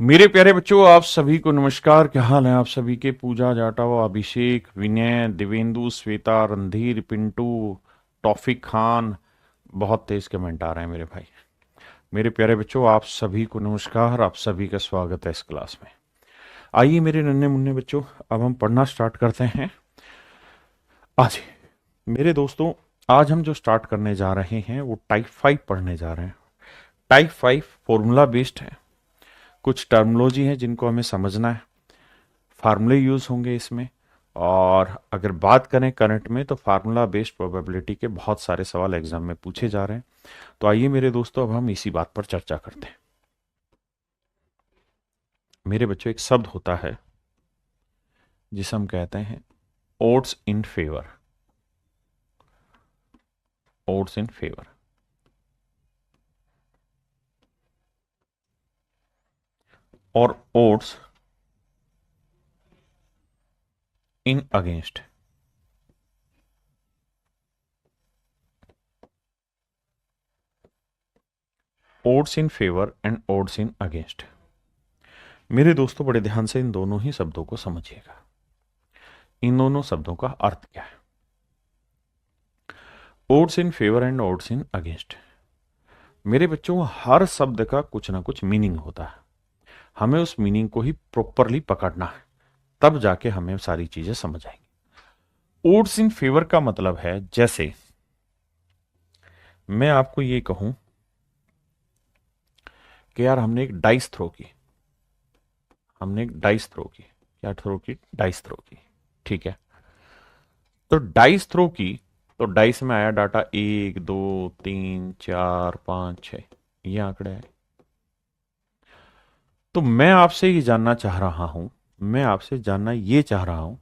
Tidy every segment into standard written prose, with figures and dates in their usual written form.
मेरे प्यारे बच्चों, आप सभी को नमस्कार। क्या हाल है आप सभी के? पूजा जाटव, अभिषेक, विनय, दिवेंदु, श्वेता, रणधीर, पिंटू, तौफिक खान। बहुत तेज कमेंट आ रहे हैं मेरे भाई। मेरे प्यारे बच्चों, आप सभी को नमस्कार। आप सभी का स्वागत है इस क्लास में। आइए मेरे नन्हे मुन्ने बच्चों, अब हम पढ़ना स्टार्ट करते हैं। आज मेरे दोस्तों, आज हम जो स्टार्ट करने जा रहे हैं वो टाइप 5 पढ़ने जा रहे हैं। टाइप 5 फॉर्मूला बेस्ड है। कुछ टर्मोलॉजी है जिनको हमें समझना है, फार्मूले यूज होंगे इसमें। और अगर बात करें करंट में, तो फार्मूला बेस्ड प्रोबेबिलिटी के बहुत सारे सवाल एग्जाम में पूछे जा रहे हैं। तो आइए मेरे दोस्तों, अब हम इसी बात पर चर्चा करते हैं। मेरे बच्चों, एक शब्द होता है जिसे हम कहते हैं odds in favour. Odds in favour और odds in against. Odds in favour and odds in against. मेरे दोस्तों, बड़े ध्यान से इन दोनों ही शब्दों को समझिएगा। इन दोनों शब्दों का अर्थ क्या है? Odds in favour and odds in against. मेरे बच्चों, हर शब्द का कुछ ना कुछ मीनिंग होता है। हमें उस मीनिंग को ही प्रॉपरली पकड़ना है, तब जाके हमें सारी चीजें समझ आएंगी। ओड्स इन फेवर का मतलब है, जैसे मैं आपको ये कहूं कि यार हमने एक डाइस थ्रो की। हमने एक डाइस थ्रो की। क्या थ्रो की? डाइस थ्रो की। ठीक है। तो डाइस थ्रो की, तो डाइस में आया डाटा 1 2 3 4 5 6, ये आंकड़े हैं। तो मैं आपसे ये जानना चाह रहा हूं, मैं आपसे जानना ये चाह रहा हूं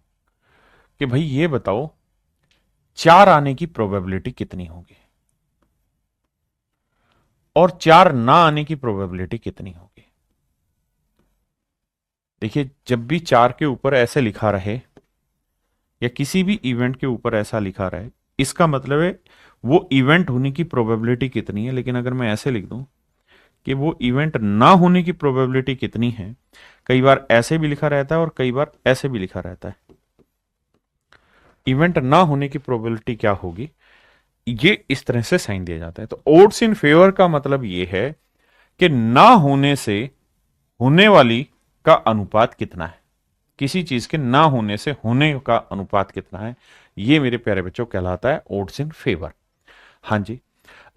कि भाई ये बताओ, 4 आने की प्रोबेबिलिटी कितनी होगी और 4 ना आने की प्रोबेबिलिटी कितनी होगी? देखिए, जब भी 4 के ऊपर ऐसे लिखा रहे या किसी भी इवेंट के ऊपर ऐसा लिखा रहे, इसका मतलब है वो इवेंट होने की प्रोबेबिलिटी कितनी है। लेकिन अगर मैं ऐसे लिख दूं कि वो इवेंट ना होने की प्रोबेबिलिटी कितनी है, कई बार ऐसे भी लिखा रहता है और कई बार ऐसे भी लिखा रहता है। इवेंट ना होने की प्रोबेबिलिटी क्या होगी, ये इस तरह से साइन दिया जाता है। तो ओड्स इन फेवर का मतलब ये है कि ना होने से होने वाली का अनुपात कितना है। किसी चीज के ना होने से होने का अनुपात कितना है, ये मेरे प्यारे बच्चों कहलाता है ओड्स इन फेवर। हाँ जी।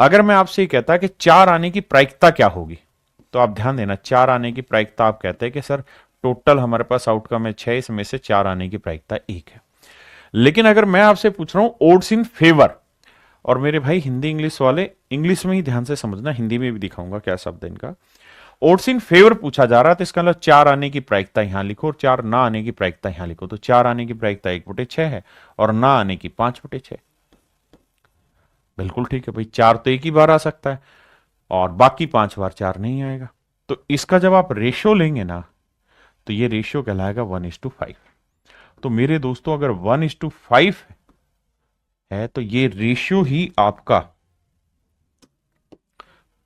अगर मैं आपसे ये कहता कि 4 आने की प्रायिकता क्या होगी, तो आप ध्यान देना, 4 आने की प्रायिकता, आप कहते हैं कि सर टोटल हमारे पास आउटकम है 6, इसमें से 4 आने की प्रायिकता 1 है। लेकिन अगर मैं आपसे पूछ रहा हूं ओड्स इन फेवर, और मेरे भाई हिंदी इंग्लिश वाले, इंग्लिश में ही ध्यान से समझना, हिंदी में भी दिखाऊंगा क्या शब्द है इनका। ओड्स इन फेवर पूछा जा रहा है, तो इसका मतलब 4 आने की प्रायिकता यहां लिखो और 4 ना आने की प्रायिकता यहां लिखो। तो 4 आने की प्रायिकता 1/6 है और ना आने की 5/6। बिल्कुल ठीक है भाई, 4 तो एक ही बार आ सकता है और बाकी 5 बार 4 नहीं आएगा। तो इसका जब आप रेशियो लेंगे ना, तो ये रेशियो कहलाएगा 1:5। तो मेरे दोस्तों, अगर 1:5 है तो ये रेशियो ही आपका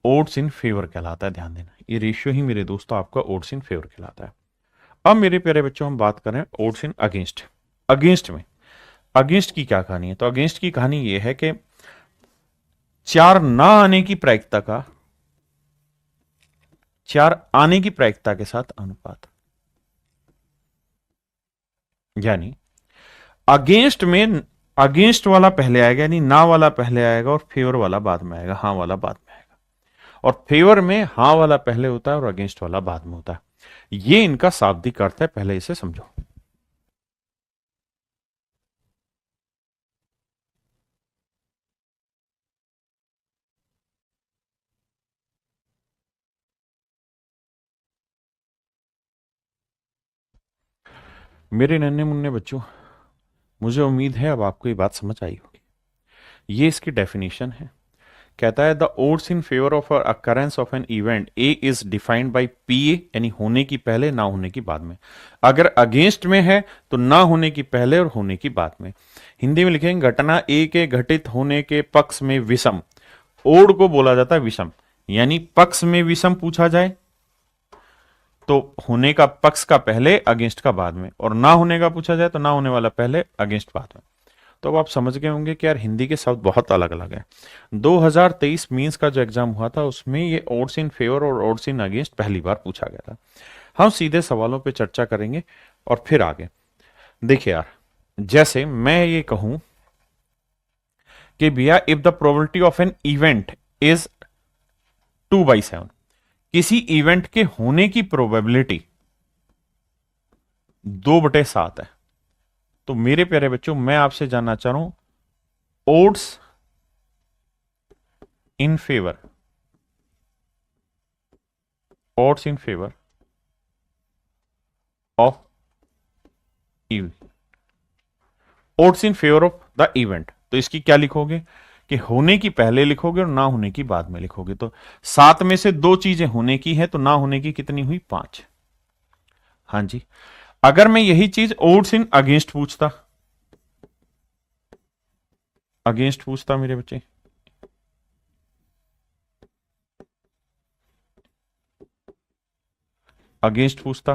ओड्स इन फेवर कहलाता है। ध्यान देना, ये रेशियो ही मेरे दोस्तों आपका ओड्स इन फेवर कहलाता है। अब मेरे प्यारे बच्चों, हम बात करें ओड्स इन अगेंस्ट। अगेंस्ट में, अगेंस्ट की क्या कहानी है? तो अगेंस्ट की कहानी यह है कि 4 ना आने की प्रायिकता का 4 आने की प्रायिकता के साथ अनुपात। यानी अगेंस्ट में अगेंस्ट वाला पहले आएगा, यानी ना वाला पहले आएगा और फेवर वाला बाद में आएगा, हाँ वाला बाद में आएगा। और फेवर में हाँ वाला पहले होता है और अगेंस्ट वाला बाद में होता है। ये इनका शाब्दिक अर्थ है, पहले इसे समझो। मेरे नन्हे मुन्ने बच्चों, मुझे उम्मीद है अब आपको ये बात समझ आई होगी। ये इसकी डेफिनेशन है। कहता है the odds in favour of occurrence of an event A is defined by P A, यानी होने की पहले ना होने की बाद में। अगर अगेंस्ट में है तो ना होने की पहले और होने की बाद में। हिंदी में लिखेंगे घटना ए के घटित होने के पक्ष में विषम। ओड को बोला जाता है विषम, यानी पक्ष में विषम पूछा जाए तो होने का पक्ष का पहले, अगेंस्ट का बाद में, और ना होने का पूछा जाए तो ना होने वाला पहले, अगेंस्ट बाद में। तो अब आप समझ गए होंगे कि यार हिंदी के शब्द बहुत अलग अलग हैं। 2023 मींस का जो एग्जाम हुआ था उसमें ये ओड्स इन फेवर और ओड्स इन अगेंस्ट पहली बार पूछा गया था। हम सीधे सवालों पे चर्चा करेंगे और फिर आगे। देखिए यार, जैसे मैं ये कहूं कि भैया if the probability of an event is 2/7, किसी इवेंट के होने की प्रोबेबिलिटी 2/7 है, तो मेरे प्यारे बच्चों मैं आपसे जानना चाह रहा हूं odds in favour, odds in favor of odds in favor of the event, तो इसकी क्या लिखोगे कि होने की पहले लिखोगे और ना होने की बाद में लिखोगे। तो 7 में से 2 चीजें होने की है, तो ना होने की कितनी हुई? 5। हाँ जी, अगर मैं यही चीज odds in अगेंस्ट पूछता, अगेंस्ट पूछता मेरे बच्चे, अगेंस्ट पूछता,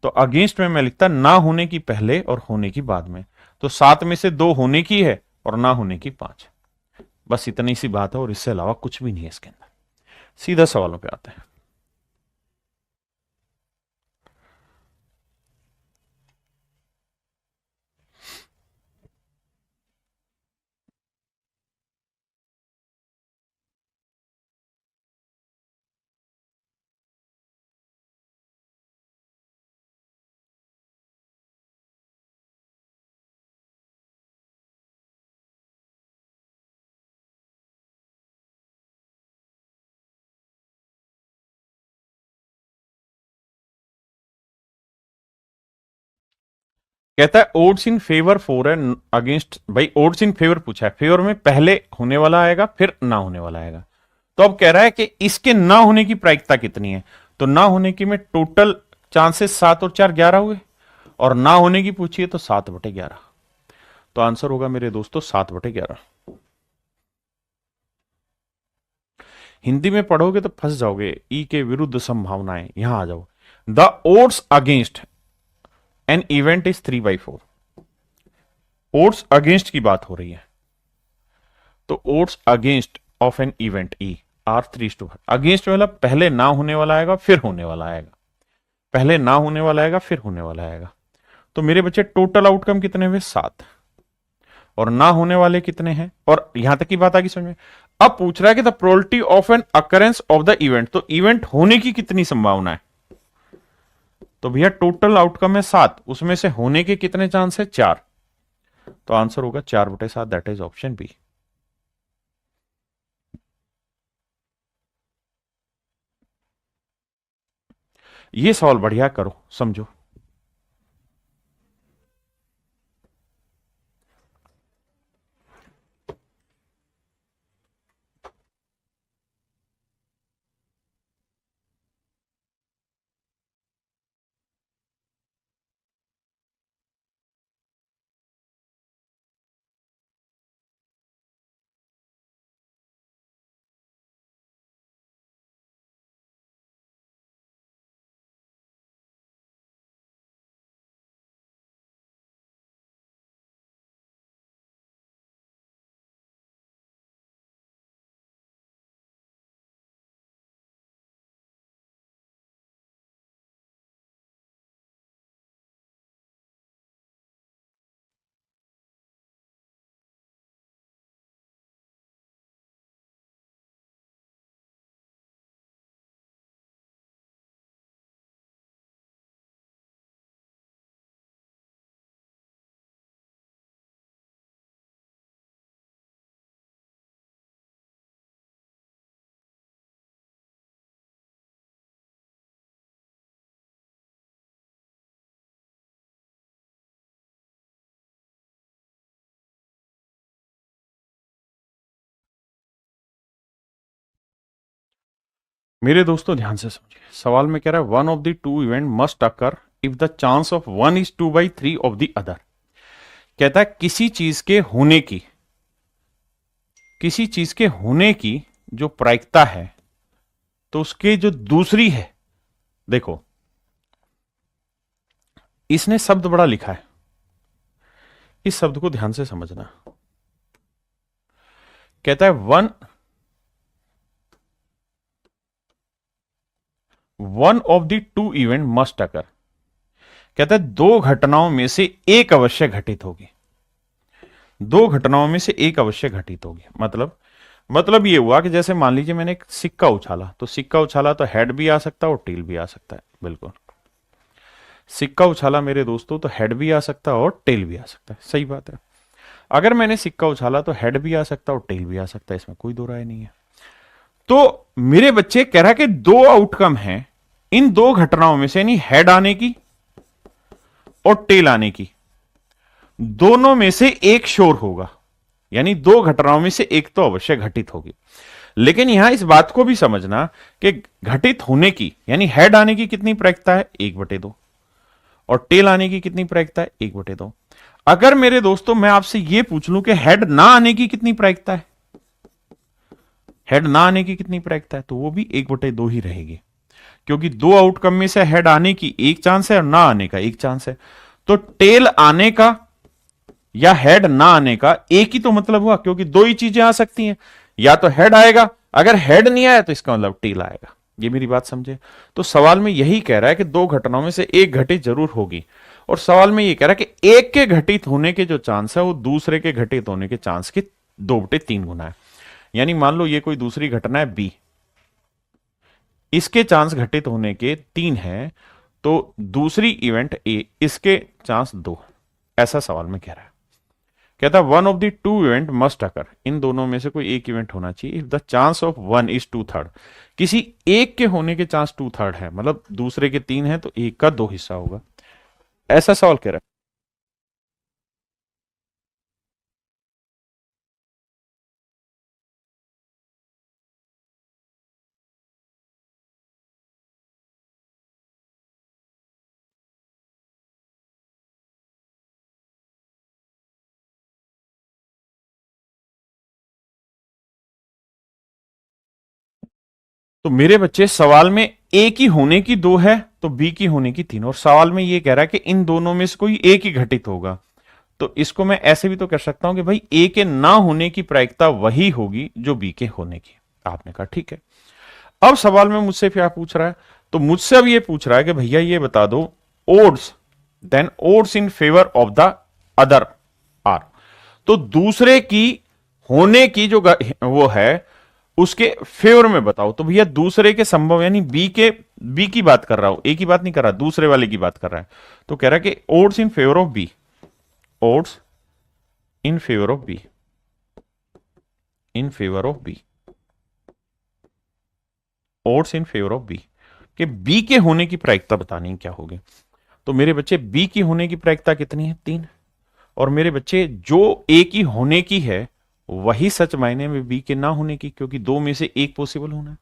तो अगेंस्ट में मैं लिखता ना होने की पहले और होने की बाद में। तो 7 में से 2 होने की है और ना होने की 5। बस इतनी सी बात है और इससे अलावा कुछ भी नहीं है इसके अंदर। सीधा सवालों पे आते हैं। कहता है ओड्स इन फेवर 4 है अगेंस्ट, भाई ओड्स इन फेवर पूछा है, फेवर में पहले होने वाला आएगा फिर ना होने वाला आएगा। तो अब कह रहा है कि इसके ना होने की प्रायिकता कितनी है, तो ना होने की में टोटल चांसेस 7 और 4 11 हुए, और ना होने की पूछिए तो 7/11। तो आंसर होगा मेरे दोस्तों 7/11। हिंदी में पढ़ोगे तो फंस जाओगे, ई के विरुद्ध संभावनाएं, यहां आ जाओ। The odds against an event is 3/4। Odds against की बात हो रही है, तो odds against of an event E R 3:1। Against मतलब पहले ना होने वाला आएगा फिर होने वाला आएगा, पहले ना होने वाला आएगा फिर होने वाला आएगा। तो मेरे बच्चे टोटल आउटकम कितने हुए? 7, और ना होने वाले कितने हैं, और यहां तक की बात आ गई समझ में। अब पूछ रहा है कि the probability of an occurrence of the event, तो इवेंट होने की कितनी संभावना है। तो भैया टोटल आउटकम है 7, उसमें से होने के कितने चांस है? 4। तो आंसर होगा 4/7, दैट इज ऑप्शन बी। ये सवाल बढ़िया करो, समझो। मेरे दोस्तों ध्यान से समझिए, सवाल में कह रहा है one of the two event must occur if the chance of one is 2/3 of the other. कहता है किसी चीज के होने की, किसी चीज के होने की जो प्रायिकता है, तो उसके जो दूसरी है देखो, इसने शब्द बड़ा लिखा है, इस शब्द को ध्यान से समझना। कहता है one of the two event must occur. कहता है दो घटनाओं में से एक अवश्य घटित होगी, दो घटनाओं में से एक अवश्य घटित होगी। मतलब ये हुआ कि जैसे मान लीजिए मैंने एक सिक्का उछाला, तो सिक्का उछाला तो हेड भी आ सकता है और टेल भी आ सकता है। बिल्कुल, सिक्का उछाला मेरे दोस्तों तो हेड भी आ सकता है और टेल भी आ सकता है, सही बात है। अगर मैंने सिक्का उछाला तो हेड भी आ सकता है और टेल भी आ सकता है, इसमें कोई दो राय नहीं है। तो मेरे बच्चे कह रहा कि दो आउटकम हैं इन दो घटनाओं में से, यानी हेड आने की और टेल आने की, दोनों में से एक श्योर होगा, यानी दो घटनाओं में से एक तो अवश्य घटित होगी। लेकिन यहां इस बात को भी समझना कि घटित होने की यानी हेड आने की कितनी प्रायिकता है, 1/2, और टेल आने की कितनी प्रायिकता है, 1/2। अगर मेरे दोस्तों मैं आपसे यह पूछ लूं कि हेड ना आने की कितनी प्रायिकता है, हेड ना आने की कितनी प्रायिकता है, तो वो भी 1/2 ही रहेगी, क्योंकि दो आउटकम में से हेड आने की एक चांस है और ना आने का एक चांस है। तो टेल आने का या हेड ना आने का एक ही तो मतलब हुआ, क्योंकि दो ही चीजें आ सकती हैं, या तो हेड आएगा, अगर हेड नहीं आया तो इसका मतलब टेल आएगा। ये मेरी बात समझे। तो सवाल में यही कह रहा है कि दो घटनाओं में से एक घटित जरूर होगी, और सवाल में यह कह रहा है कि एक के घटित होने के जो चांस है वो दूसरे के घटित होने के चांस के 2/3 गुना है। यानी मान लो ये कोई दूसरी घटना है बी, इसके चांस घटित होने के 3 है, तो दूसरी इवेंट ए, इसके चांस 2। ऐसा सवाल में कह रहा है। कहता है one of the two event must occur, इन दोनों में से कोई एक इवेंट होना चाहिए। If the chance of one is 2/3, किसी एक के होने के चांस 2/3 है, मतलब दूसरे के 3 है तो एक का 2 हिस्सा होगा। ऐसा सवाल कह रहा है। तो मेरे बच्चे सवाल में ए की होने की 2 है तो बी की होने की 3, और सवाल में ये कह रहा है कि इन दोनों में से कोई एक ही घटित होगा। तो इसको मैं ऐसे भी तो कर सकता हूं कि भाई ए के ना होने की प्रायिकता वही होगी जो बी के होने की। आपने कहा ठीक है। अब सवाल में मुझसे क्या पूछ रहा है, तो मुझसे अब ये पूछ रहा है कि भैया ये बता दो odds, then odds in favour of the other are. तो दूसरे की होने की जो वो है उसके फेवर में बताओ। तो भैया दूसरे के संभव यानी बी की बात कर रहा हूं, ए की बात नहीं कर रहा, दूसरे वाले की बात कर रहा है। तो कह रहा है कि odds in favour of B, odds in favour of B, in favour of B, odds in favour of B, कि बी के होने की प्रायिकता बतानी क्या होगी। तो मेरे बच्चे बी की होने की प्रायिकता कितनी है, 3। और मेरे बच्चे जो ए की होने की है वही सच मायने में बी के ना होने की, क्योंकि दो में से एक पॉसिबल होना है।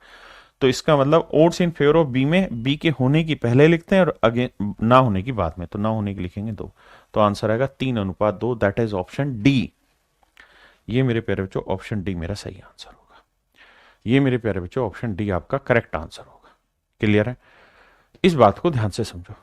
तो इसका मतलब odds in favour of B में बी के होने की पहले लिखते हैं और अगे ना होने की बाद में, तो ना होने की लिखेंगे 2। तो आंसर आएगा 3:2, दैट इज ऑप्शन डी। ये मेरे प्यारे बच्चों ऑप्शन डी मेरा सही आंसर होगा। ये मेरे प्यारे बच्चों ऑप्शन डी आपका करेक्ट आंसर होगा। क्लियर है, इस बात को ध्यान से समझो।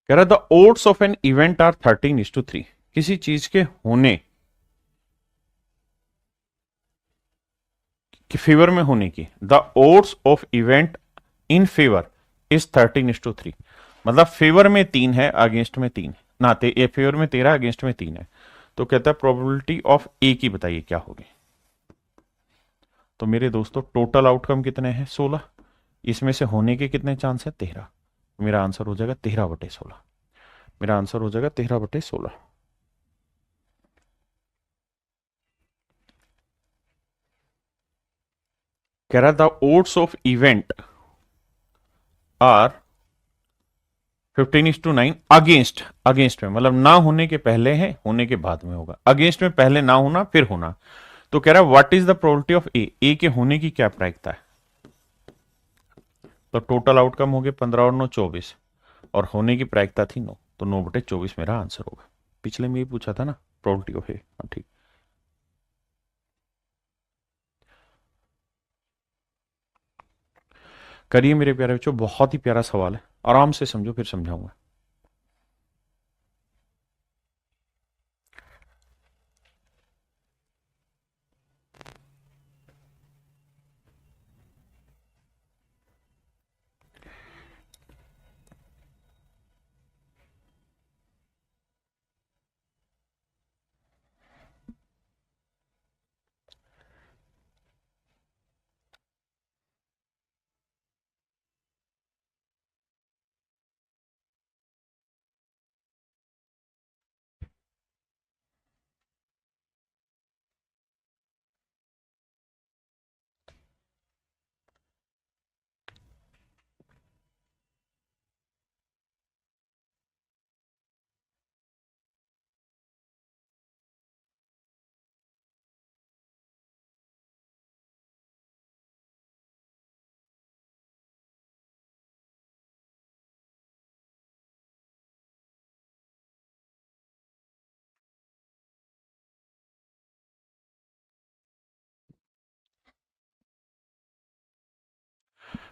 कह रहा the odds of an event are 13:3। किसी चीज के होने की फेवर में होने की, the odds of event in favour is 13:3। मतलब फेवर में 3 है, अगेंस्ट में 3 ना, फेवर में 13, अगेंस्ट में 3 है। तो कहता है प्रोबेबिलिटी ऑफ ए की बताइए क्या होगी। तो मेरे दोस्तों टोटल आउटकम कितने हैं, 16। इसमें से होने के कितने चांस है, 13। मेरा आंसर हो जाएगा 13/16। मेरा आंसर हो जाएगा 13/16। कह रहा the odds of event are 15:9 against, against में मतलब ना होने के पहले है, होने के बाद में होगा। अगेंस्ट में पहले ना होना फिर होना। तो कह रहा है what is the probability of A के होने की क्या प्रायिकता है। तो टोटल आउटकम हो गए 15 और 9 24, और होने की प्रायिकता थी 9, तो 9/24 मेरा आंसर होगा। पिछले में ही पूछा था ना प्रोबेबिलिटी ऑफ ए। ठीक, करिए मेरे प्यारे बच्चों, बहुत ही प्यारा सवाल है, आराम से समझो फिर समझाऊंगा।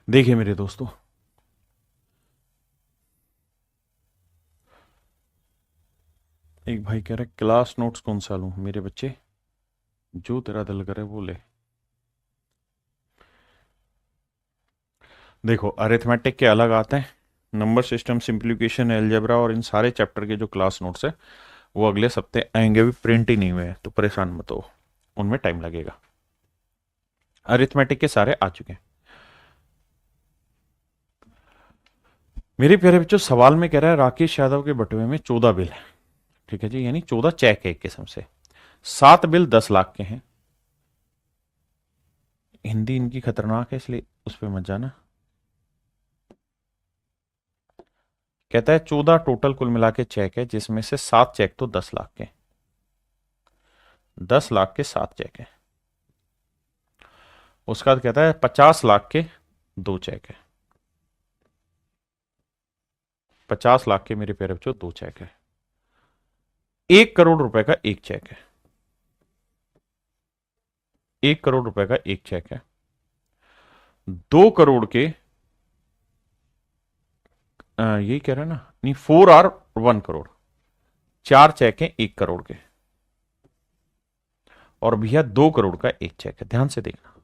देखिए मेरे दोस्तों, एक भाई कह रहा है क्लास नोट्स कौन सा लूं। मेरे बच्चे, जो तेरा दिल करे वो ले। देखो अरिथमेटिक के अलग आते हैं, नंबर सिस्टम, सिंप्लीफिकेशन, अलजेब्रा और इन सारे चैप्टर के जो क्लास नोट्स है वो अगले सप्ते आएंगे, भी प्रिंट ही नहीं हुए हैं, तो परेशान मत हो, उनमें टाइम लगेगा। अरिथमेटिक के सारे आ चुके हैं। मेरे प्यारे बच्चों, सवाल में कह रहा है राकेश यादव के बटुए में 14 बिल है। ठीक है जी, यानी 14 चेक है एक किस्म से। 7 बिल 10 लाख के हैं। हिंदी इनकी खतरनाक है इसलिए उस पर मत जाना। कहता है 14 टोटल कुल मिला के चेक है, जिसमें से 7 चेक तो 10 लाख के, 10 लाख के 7 चेक है। उसका बाद कहता है 50 लाख के 2 चेक है। 50 लाख के मेरे प्यारे बच्चों 2 चेक है। 1 करोड़ रुपए का एक चेक है। 1 करोड़ रुपए का एक चेक है। 2 करोड़ के यही कह रहा है ना, नहीं 4 और 1 करोड़, 4 चेक है 1 करोड़ के। और भैया 2 करोड़ का एक चेक है, ध्यान से देखना,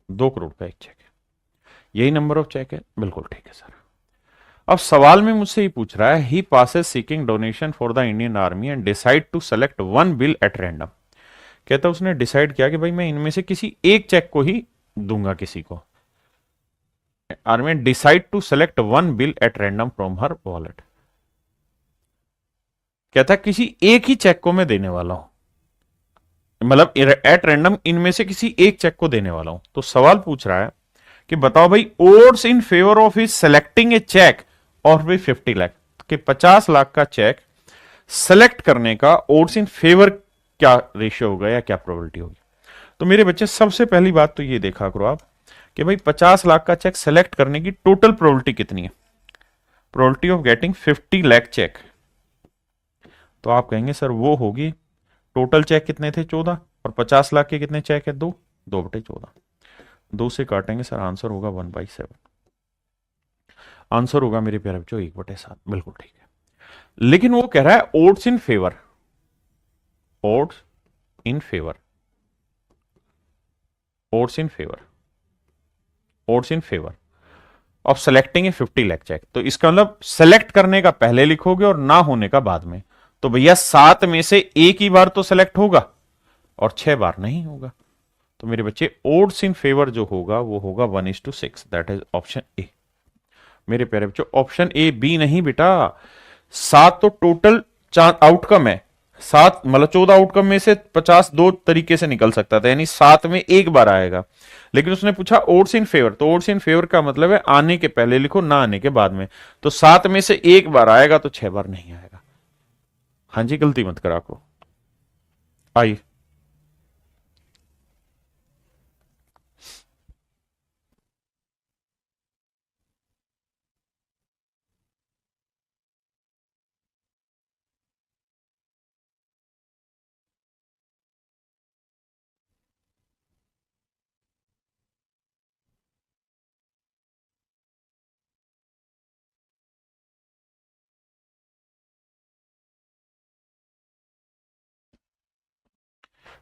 2 करोड़ का एक चेक है। यही नंबर ऑफ चेक है, बिल्कुल ठीक है सर। अब सवाल में मुझसे ही पूछ रहा है he passes seeking donation for the Indian army and decide to select one bill at random. कहता उसने डिसाइड किया कि भाई मैं इनमें से किसी एक चेक को ही दूंगा किसी को। Army decide to select one bill at random from her wallet. कहता किसी एक ही चेक को मैं देने वाला हूं, मतलब एट रैंडम इनमें से किसी एक चेक को देने वाला हूं। तो सवाल पूछ रहा है कि बताओ भाई odds in favour of his selecting a cheque और भी 50 लाख, कि 50 लाख का चेक सेलेक्ट करने का ओड्स इन फेवर क्या रेशियो होगा या क्या प्रोबेबिलिटी होगी। तो मेरे बच्चे सबसे पहली बात तो ये देखा करो आप कि भाई 50 लाख का चेक सेलेक्ट करने की टोटल प्रोबेबिलिटी कितनी है। Probability of getting 50 lakh cheque, तो आप कहेंगे सर वो होगी, टोटल चेक कितने थे 14, और 50 लाख के कितने चेक है 2, 2/14, 2 से काटेंगे सर, आंसर होगा 1/7। आंसर होगा मेरे प्यारे बच्चों 1/7, बिल्कुल ठीक है। लेकिन वो कह रहा है odds in favour, odds in favour, odds in favour, odds in favour of selecting a 50 lakh cheque. तो इसका मतलब सेलेक्ट करने का पहले लिखोगे और ना होने का बाद में। तो भैया 7 में से एक ही बार तो सेलेक्ट होगा और 6 बार नहीं होगा। तो मेरे बच्चे ओड्स इन फेवर जो होगा वो होगा 1:6, दैट इज ऑप्शन ए। मेरे प्यारे बच्चों ऑप्शन ए, बी नहीं बेटा। 7 तो टोटल आउटकम है, सात मतलब 14 आउटकम में से 50 दो तरीके से निकल सकता था, यानी 7 में एक बार आएगा। लेकिन उसने पूछा ओड्स इन फेवर, तो ओड्स इन फेवर का मतलब है आने के पहले लिखो, ना आने के बाद में। तो 7 में से एक बार आएगा, तो 6 बार नहीं आएगा। हाँ जी, गलती मत करा को। आई।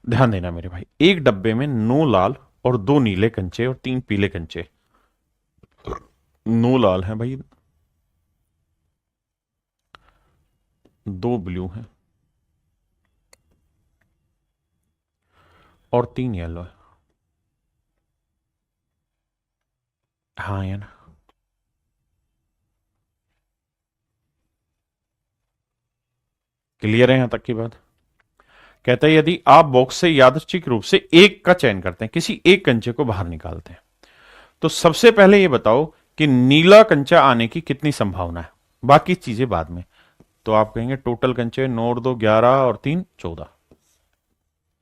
ध्यान देना मेरे भाई, एक डब्बे में 9 लाल और 2 नीले कंचे और 3 पीले कंचे। 9 लाल हैं भाई, 2 ब्लू हैं और 3 येलो है। हाँ या ना? क्लियर है यहां तक की बात? कहता है यदि आप बॉक्स से यादृच्छिक रूप से एक का चयन करते हैं, किसी एक कंचे को बाहर निकालते हैं, तो सबसे पहले ये बताओ कि नीला कंचा आने की कितनी संभावना है, बाकी चीजें बाद में। तो आप कहेंगे टोटल कंचे 9 और 2 11 और 3 14।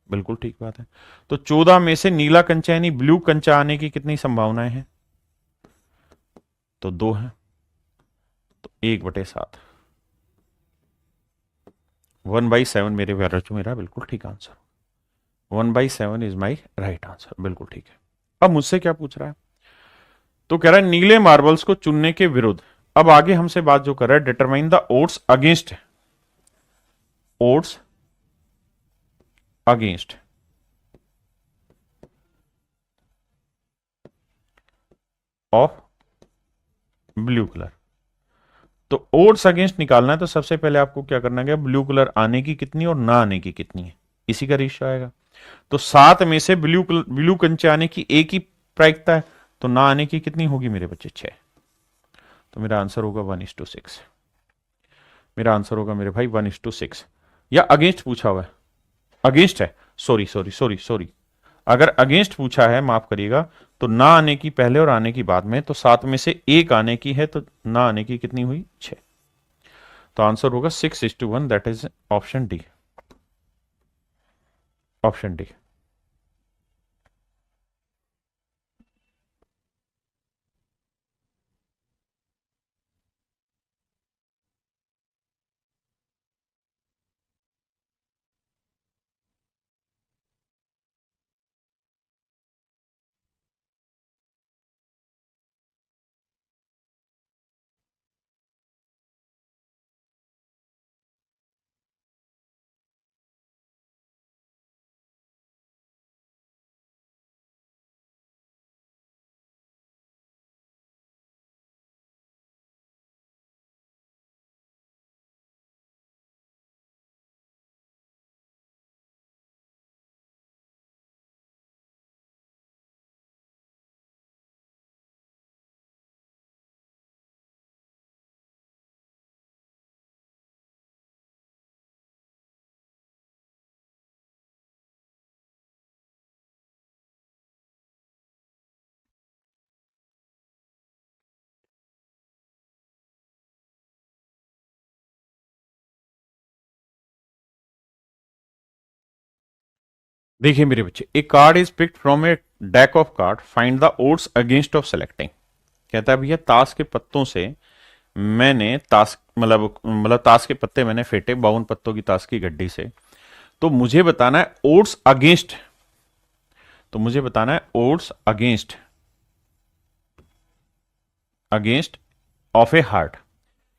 बिल्कुल ठीक बात है। तो 14 में से नीला कंचा यानी ब्लू कंचा आने की कितनी संभावनाएं हैं? तो 2 है, तो 1/7, 1/7 मेरे प्यारे, मेरा बिल्कुल ठीक answer. 1/7 is my right answer, बिल्कुल ठीक है। अब मुझसे क्या पूछ रहा है? तो कह रहा है नीले मार्बल्स को चुनने के विरुद्ध। अब आगे हमसे बात जो कर रहा है, determine the odds against, odds against of blue colour. तो ओड्स अगेंस्ट निकालना है, तो सबसे पहले आपको क्या करना है, ब्लू कलर आने की कितनी और ना आने की कितनी है, इसी का रेशियो आएगा। तो 7 में से ब्लू कंचे आने की एक ही प्रायिकता है, तो ना आने की कितनी होगी मेरे बच्चे? 6। तो मेरा आंसर होगा 1:6। मेरा आंसर होगा मेरे भाई 1:6। या अगेंस्ट पूछा हुआ है, अगेंस्ट है, सॉरी सॉरी सॉरी सॉरी, अगर अगेंस्ट पूछा है माफ करिएगा, तो ना आने की पहले और आने की बाद में, तो 7 में से एक आने की है, तो ना आने की कितनी हुई? 6। तो आंसर होगा 6:1, that is option D, option D. देखिए मेरे बच्चे, a card is picked from a deck of card, find the odds against of selecting. कहता है भैया ताश के पत्तों से मैंने ताश मतलब ताश के पत्ते मैंने फेंटे, 52 पत्तों की ताश की गड्डी से, तो मुझे बताना है ओड्स अगेंस्ट, तो मुझे बताना है odds against, against of A heart,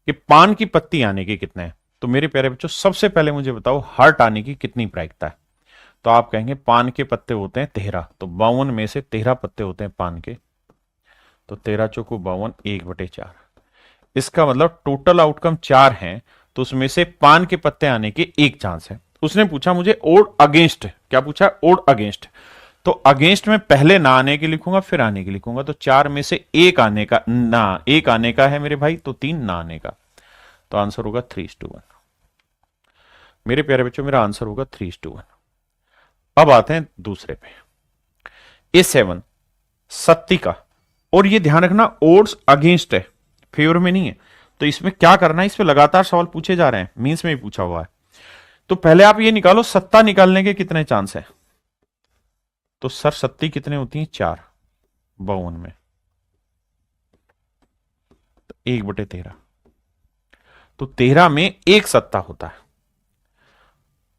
कि पान की पत्ती आने के कितने हैं। तो मेरे प्यारे बच्चों सबसे पहले मुझे बताओ हार्ट आने की कितनी प्रायिकता है। तो आप कहेंगे पान के पत्ते होते हैं 13, तो 52 में से 13 पत्ते होते हैं पान के, तो 13 चौको 52, 1/4। इसका मतलब टोटल आउटकम 4 हैं, तो उसमें से पान के पत्ते आने के एक चांस है। उसने पूछा मुझे ओड अगेंस्ट, क्या पूछा? Odd against. तो अगेंस्ट में पहले ना आने की लिखूंगा, फिर आने की लिखूंगा, तो 4 में से एक आने का, ना एक आने का है मेरे भाई, तो 3 ना आने का। तो आंसर होगा 3:1। मेरे प्यारे बच्चों मेरा आंसर होगा 3:1। अब आते हैं दूसरे पे। A7 सत्ती का, और ये ध्यान रखना ओड्स अगेंस्ट है, फेवर में नहीं है। तो इसमें क्या करना है, इस पे लगातार सवाल पूछे जा रहे हैं, मींस में भी पूछा हुआ है। तो पहले आप ये निकालो सत्ता निकालने के कितने चांस है। तो सर सत्ती कितने होती है, 4 52 में, तो 1/13, तो 13 में एक सत्ता होता है।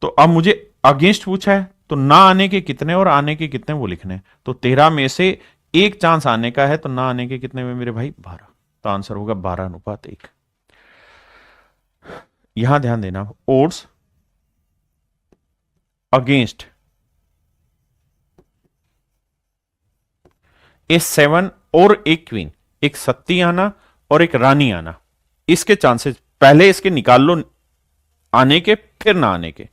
तो अब मुझे अगेंस्ट पूछा है, तो ना आने के कितने और आने के कितने वो लिखने हैं। तो 13 में से एक चांस आने का है, तो ना आने के कितने में मेरे भाई, 12। तो आंसर होगा 12:1। यहां ध्यान देना, ओड्स अगेंस्ट A7 और एक क्वीन, एक सत्ती आना और एक रानी आना, इसके चांसेस पहले इसके निकाल लो, आने के फिर ना आने के।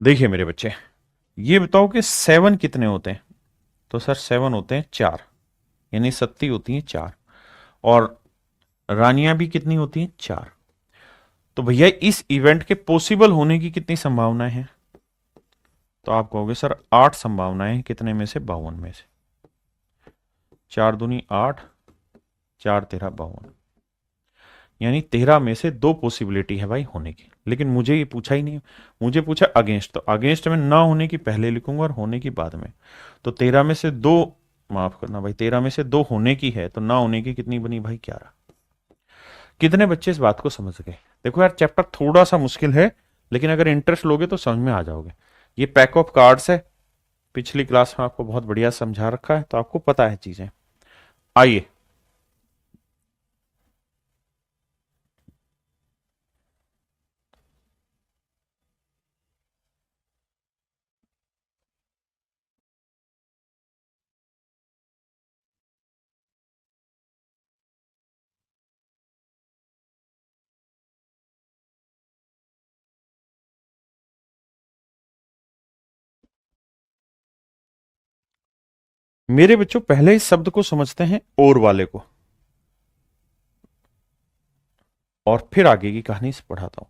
देखिए मेरे बच्चे, ये बताओ कि 7 कितने होते हैं। तो सर 7 होते हैं 4, यानी सत्ती होती है 4, और रानियां भी कितनी होती हैं, 4। तो भैया इस इवेंट के पॉसिबल होने की कितनी संभावनाएं हैं। तो आप कहोगे सर 8 संभावनाएं हैं, कितने में से, 52 में से। 4 दूनी 8, 4 13 52, यानी 13 में से 2 पॉसिबिलिटी है भाई होने की। लेकिन मुझे ये पूछा ही नहीं, मुझे पूछा अगेंस्ट, तो अगेंस्ट में ना होने की पहले लिखूंगा और होने की बाद में। तो 13 में से 2, माफ करना भाई, 13 में से 2 होने की है, तो ना होने की कितनी बनी भाई, 11। कितने बच्चे इस बात को समझ गए। देखो यार चैप्टर थोड़ा सा मुश्किल है, लेकिन अगर इंटरेस्ट लोगे तो समझ में आ जाओगे। ये पैक ऑफ कार्ड्स है, पिछली क्लास में आपको बहुत बढ़िया समझा रखा है, तो आपको पता है चीजें। आइए, मेरे बच्चों पहले इस शब्द को समझते हैं, और वाले को, और फिर आगे की कहानी से पढ़ाता हूं।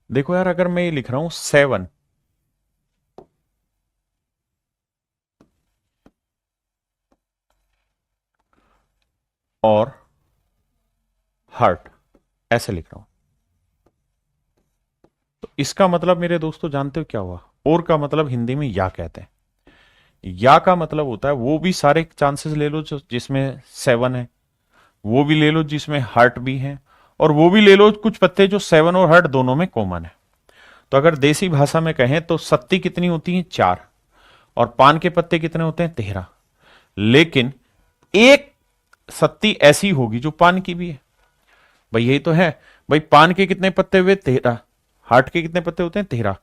देखो यार, अगर मैं ये लिख रहा हूं 7 और हार्ट, ऐसे लिख रहा हूं, तो इसका मतलब मेरे दोस्तों जानते हो क्या हुआ। और का मतलब हिंदी में या कहते हैं। या का मतलब होता है वो भी सारे चांसेस ले लो जो जिसमें 7 है, वो भी ले लो जिसमें हार्ट भी है, और वो भी ले लो कुछ पत्ते जो 7 और हार्ट दोनों में कॉमन है। तो अगर देसी भाषा में कहें तो सत्ती कितनी होती है, 4, और पान के पत्ते कितने होते हैं, 13। लेकिन एक सत्ती ऐसी होगी जो पान की भी है। भाई यही तो है, भाई पान के कितने पत्ते हुए, 13। हार्ट के कितने पत्ते होते हैं, 13।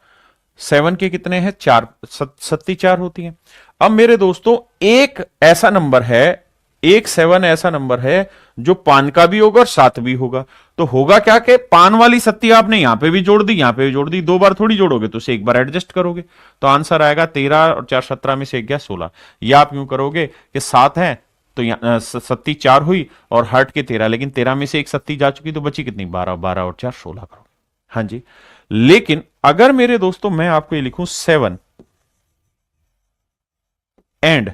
7 के कितने हैं, 4, सत्ती 4 होती है। अब मेरे दोस्तों एक ऐसा नंबर है, एक 7 ऐसा नंबर है जो पान का भी होगा और 7 भी होगा। तो होगा क्या कि पान वाली सत्ती आपने यहां पे भी जोड़ दी, यहां पे भी जोड़ दी, 2 बार थोड़ी जोड़ोगे, तो उसे एक बार एडजस्ट करोगे। तो आंसर आएगा 13 और 4 17 में से 1 गया 16। या आप यूं करोगे कि 7 है तो सत्ती 4 हुई और हार्ट के 13, लेकिन 13 में से एक सत्ती जा चुकी, तो बची कितनी, 12, 12 और 4 16 करोगे। हाँ जी। लेकिन अगर मेरे दोस्तों मैं आपको ये लिखूं 7 एंड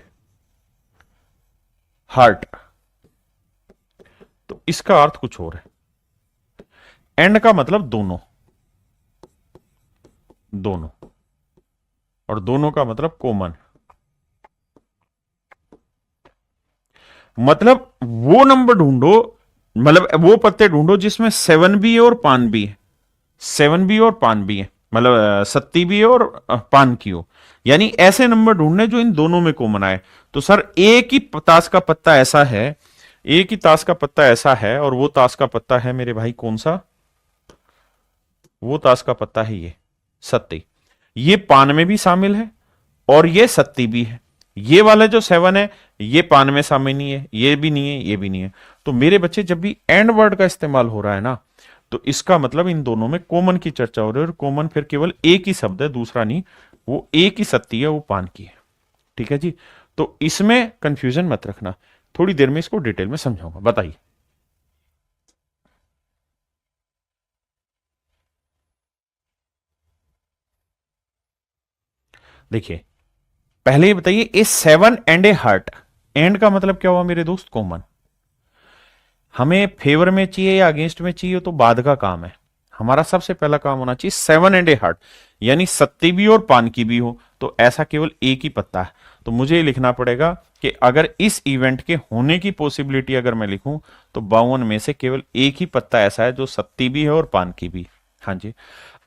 हार्ट, तो इसका अर्थ कुछ और है। एंड का मतलब दोनों, दोनों, और दोनों का मतलब कॉमन। मतलब वो नंबर ढूंढो, मतलब वो पत्ते ढूंढो जिसमें 7 भी है और पान भी है, 7 भी और पान भी है। मतलब सत्ती भी हो और पान की हो, यानी ऐसे नंबर ढूंढने जो इन दोनों में कॉमन आए। तो सर एक ही ताश का पत्ता ऐसा है, एक ही ताश का पत्ता ऐसा है, और वो ताश का पत्ता है मेरे भाई कौन सा? वो ताश का पत्ता है ये सत्ती। ये पान में भी शामिल है और ये सत्ती भी है। ये वाला जो 7 है ये पान में शामिल नहीं है, ये भी नहीं है, ये भी नहीं है। तो मेरे बच्चे जब भी एंड वर्ड का इस्तेमाल हो रहा है ना, तो इसका मतलब इन दोनों में कॉमन की चर्चा हो रही है, और कॉमन फिर केवल एक ही शब्द है, दूसरा नहीं। वो एक ही सत्ती है, वो पान की है। ठीक है जी। तो इसमें कंफ्यूजन मत रखना, थोड़ी देर में इसको डिटेल में समझाऊंगा। बताइए। देखिए, पहले ये बताइए, ए 7 एंड ए हार्ट, एंड का मतलब क्या हुआ मेरे दोस्त? कॉमन। हमें फेवर में चाहिए या अगेंस्ट में चाहिए तो बाद का काम है। हमारा सबसे पहला काम होना चाहिए 7 एंड ए हार्ट, यानी सत्ती भी और पान की भी हो। तो ऐसा केवल एक ही पत्ता है। तो मुझे लिखना पड़ेगा कि अगर इस इवेंट के होने की पॉसिबिलिटी अगर मैं लिखूं, तो 52 में से केवल एक ही पत्ता ऐसा है जो सत्ती भी है और पान की भी। हाँ जी।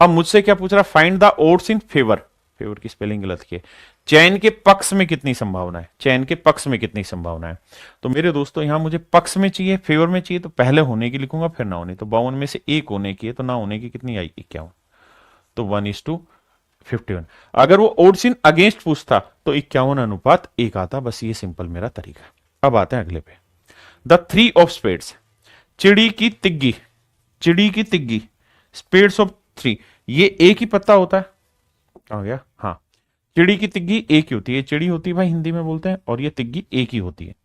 अब मुझसे क्या पूछ रहा? Find the odds in favour. Favour की स्पेलिंग गलत की है। चयन के पक्ष में कितनी संभावना है? चयन के पक्ष में कितनी संभावना है? तो मेरे दोस्तों यहां मुझे पक्ष में चाहिए, फेवर में चाहिए, तो पहले होने की लिखूंगा फिर ना होने। तो 52 में से एक होने की है, तो ना होने की कितनी आई? 51। तो 1:51। अगर वो ओड्स इन अगेंस्ट पूछता तो 51:1 आता। बस ये सिंपल मेरा तरीका है। अब आते हैं अगले पे। द थ्री ऑफ स्पेड्स, चिड़ी की तिग्गी, चिड़ी की तिग्गी, स्पेड्स ऑफ 3, ये एक ही पत्ता होता है। आ गया? हाँ। चिड़ी की तिग्गी एक ही होती है, चिड़ी होती है भाई हिंदी में बोलते हैं, और ये तिग्गी एक ही होती है।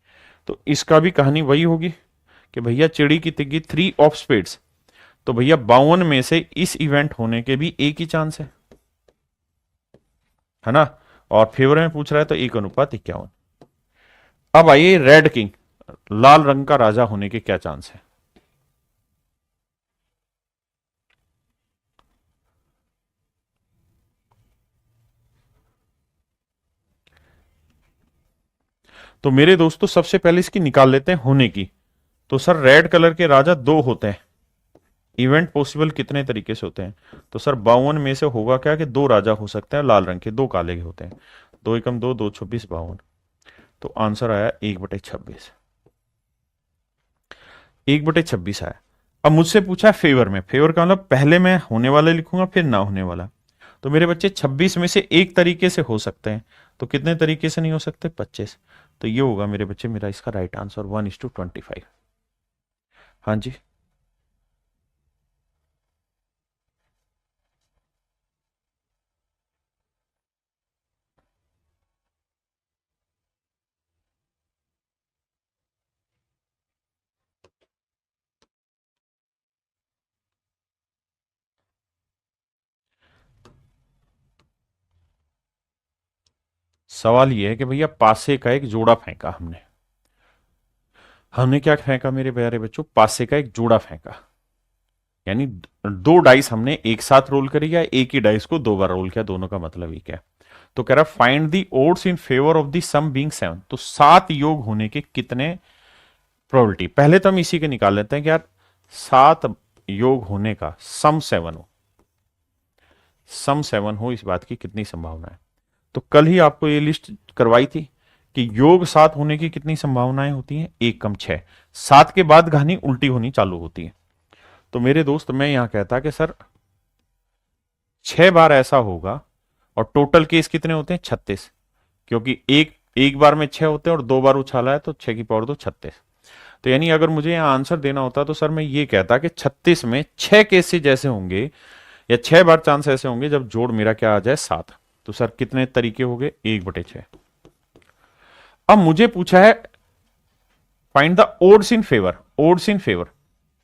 तो इसका भी कहानी वही होगी कि भैया चिड़ी की तिग्गी 3 ऑफ स्पेड्स, तो भैया 52 में से इस इवेंट होने के भी एक ही चांस है ना? और फेवर में पूछ रहा है तो 1:51। अब आइए रेड किंग, लाल रंग का राजा होने के क्या चांस है? तो मेरे दोस्तों सबसे पहले इसकी निकाल लेते हैं होने की। तो सर रेड कलर के राजा दो होते हैं। इवेंट पॉसिबल कितने तरीके से होते हैं? तो सर 52 में से होगा क्या कि दो राजा हो सकते हैं लाल रंग के, दो काले के होते हैं। 2 एकम 2, 2 26 52। तो आंसर आया 1/26। 1/26 आया। अब मुझसे पूछा है फेवर में। फेवर का मतलब पहले मैं होने वाला लिखूंगा फिर ना होने वाला। तो मेरे बच्चे 26 में से एक तरीके से हो सकते हैं, तो कितने तरीके से नहीं हो सकते? 25। तो ये होगा मेरे बच्चे मेरा इसका राइट आंसर 1:25। हाँ जी। सवाल ये है कि भैया पासे का एक जोड़ा फेंका हमने। हमने क्या फेंका मेरे प्यारे बच्चों? पासे का एक जोड़ा फेंका, यानी दो डाइस हमने एक साथ रोल करी, या एक ही डाइस को दो बार रोल किया, दोनों का मतलब ही क्या है? तो कह रहा find the odds in favour of the sum being 7। तो 7 योग होने के कितने प्रोबेबिलिटी? पहले तो हम इसी के निकाल लेते हैं कि यार 7 योग होने का सम 7 हो, सम 7 हो, इस बात की कितनी संभावना है? तो कल ही आपको ये लिस्ट करवाई थी कि योग 7 होने की कितनी संभावनाएं होती हैं? 1:6। 7 के बाद कहानी उल्टी होनी चालू होती है। तो मेरे दोस्त मैं यहां कहता कि सर 6 बार ऐसा होगा, और टोटल केस कितने होते हैं? 36, क्योंकि एक एक बार में 6 होते हैं और 2 बार उछाला है, तो 6 की पावर 2 36। तो यानी अगर मुझे यहाँ आंसर देना होता तो सर मैं ये कहता कि 36 में 6 केसेज ऐसे होंगे, या 6 बार चांस ऐसे होंगे जब जोड़ मेरा क्या आ जाए 7। तो सर कितने तरीके हो गए? 1/6। अब मुझे पूछा है find the odds in favour. Odds in favour,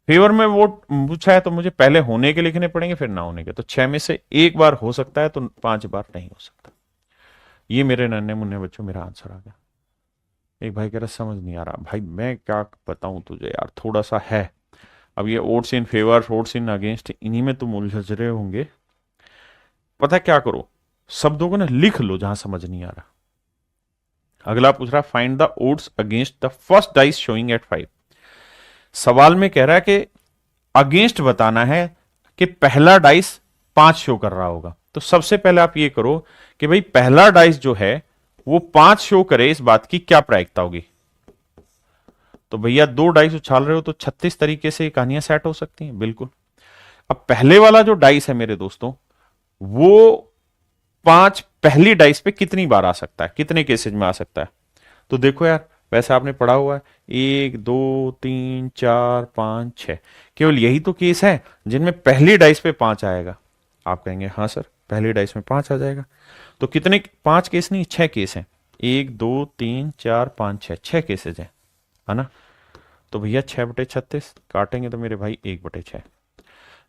favour में वो पूछा है, तो मुझे पहले होने के लिखने पड़ेंगे फिर ना होने के। तो 6 में से एक बार हो सकता है, तो 5 बार नहीं हो सकता। ये मेरे नन्हे मुन्ने बच्चों मेरा आंसर आ गया। एक भाई कह रहा समझ नहीं आ रहा। भाई मैं क्या बताऊं तुझे यार, थोड़ा सा है। अब ये odds in favour, odds in against, इन्हीं में तुम उलझ रहे होंगे। पता क्या करो, शब्दों को ना लिख लो जहां समझ नहीं आ रहा। अगला पूछ रहा find the odds against the first dice showing at 5। सवाल में कह रहा है कि अगेंस्ट बताना है कि पहला डाइस 5 शो कर रहा होगा। तो सबसे पहले आप ये करो कि भाई पहला डाइस जो है वो 5 शो करे, इस बात की क्या प्रायिकता होगी। तो भैया 2 डाइस उछाल रहे हो तो 36 तरीके से कहानियां सेट हो सकती हैं, बिल्कुल। अब पहले वाला जो डाइस है मेरे दोस्तों, वो 5 पहली डाइस पे कितनी बार आ सकता है, कितने केसेज में आ सकता है। तो देखो यार, वैसे आपने पढ़ा हुआ है 1 2 3 4 5 6, केवल यही तो केस है जिनमें पहली डाइस पे 5 आएगा। आप कहेंगे हाँ सर, पहली डाइस में 5 आ जाएगा। तो कितने, 5 केस नहीं, 6 केस हैं। 1 2 3 4 5 6, 6 केसेज हैं, है ना। तो भैया 6/36 काटेंगे तो मेरे भाई 1/6।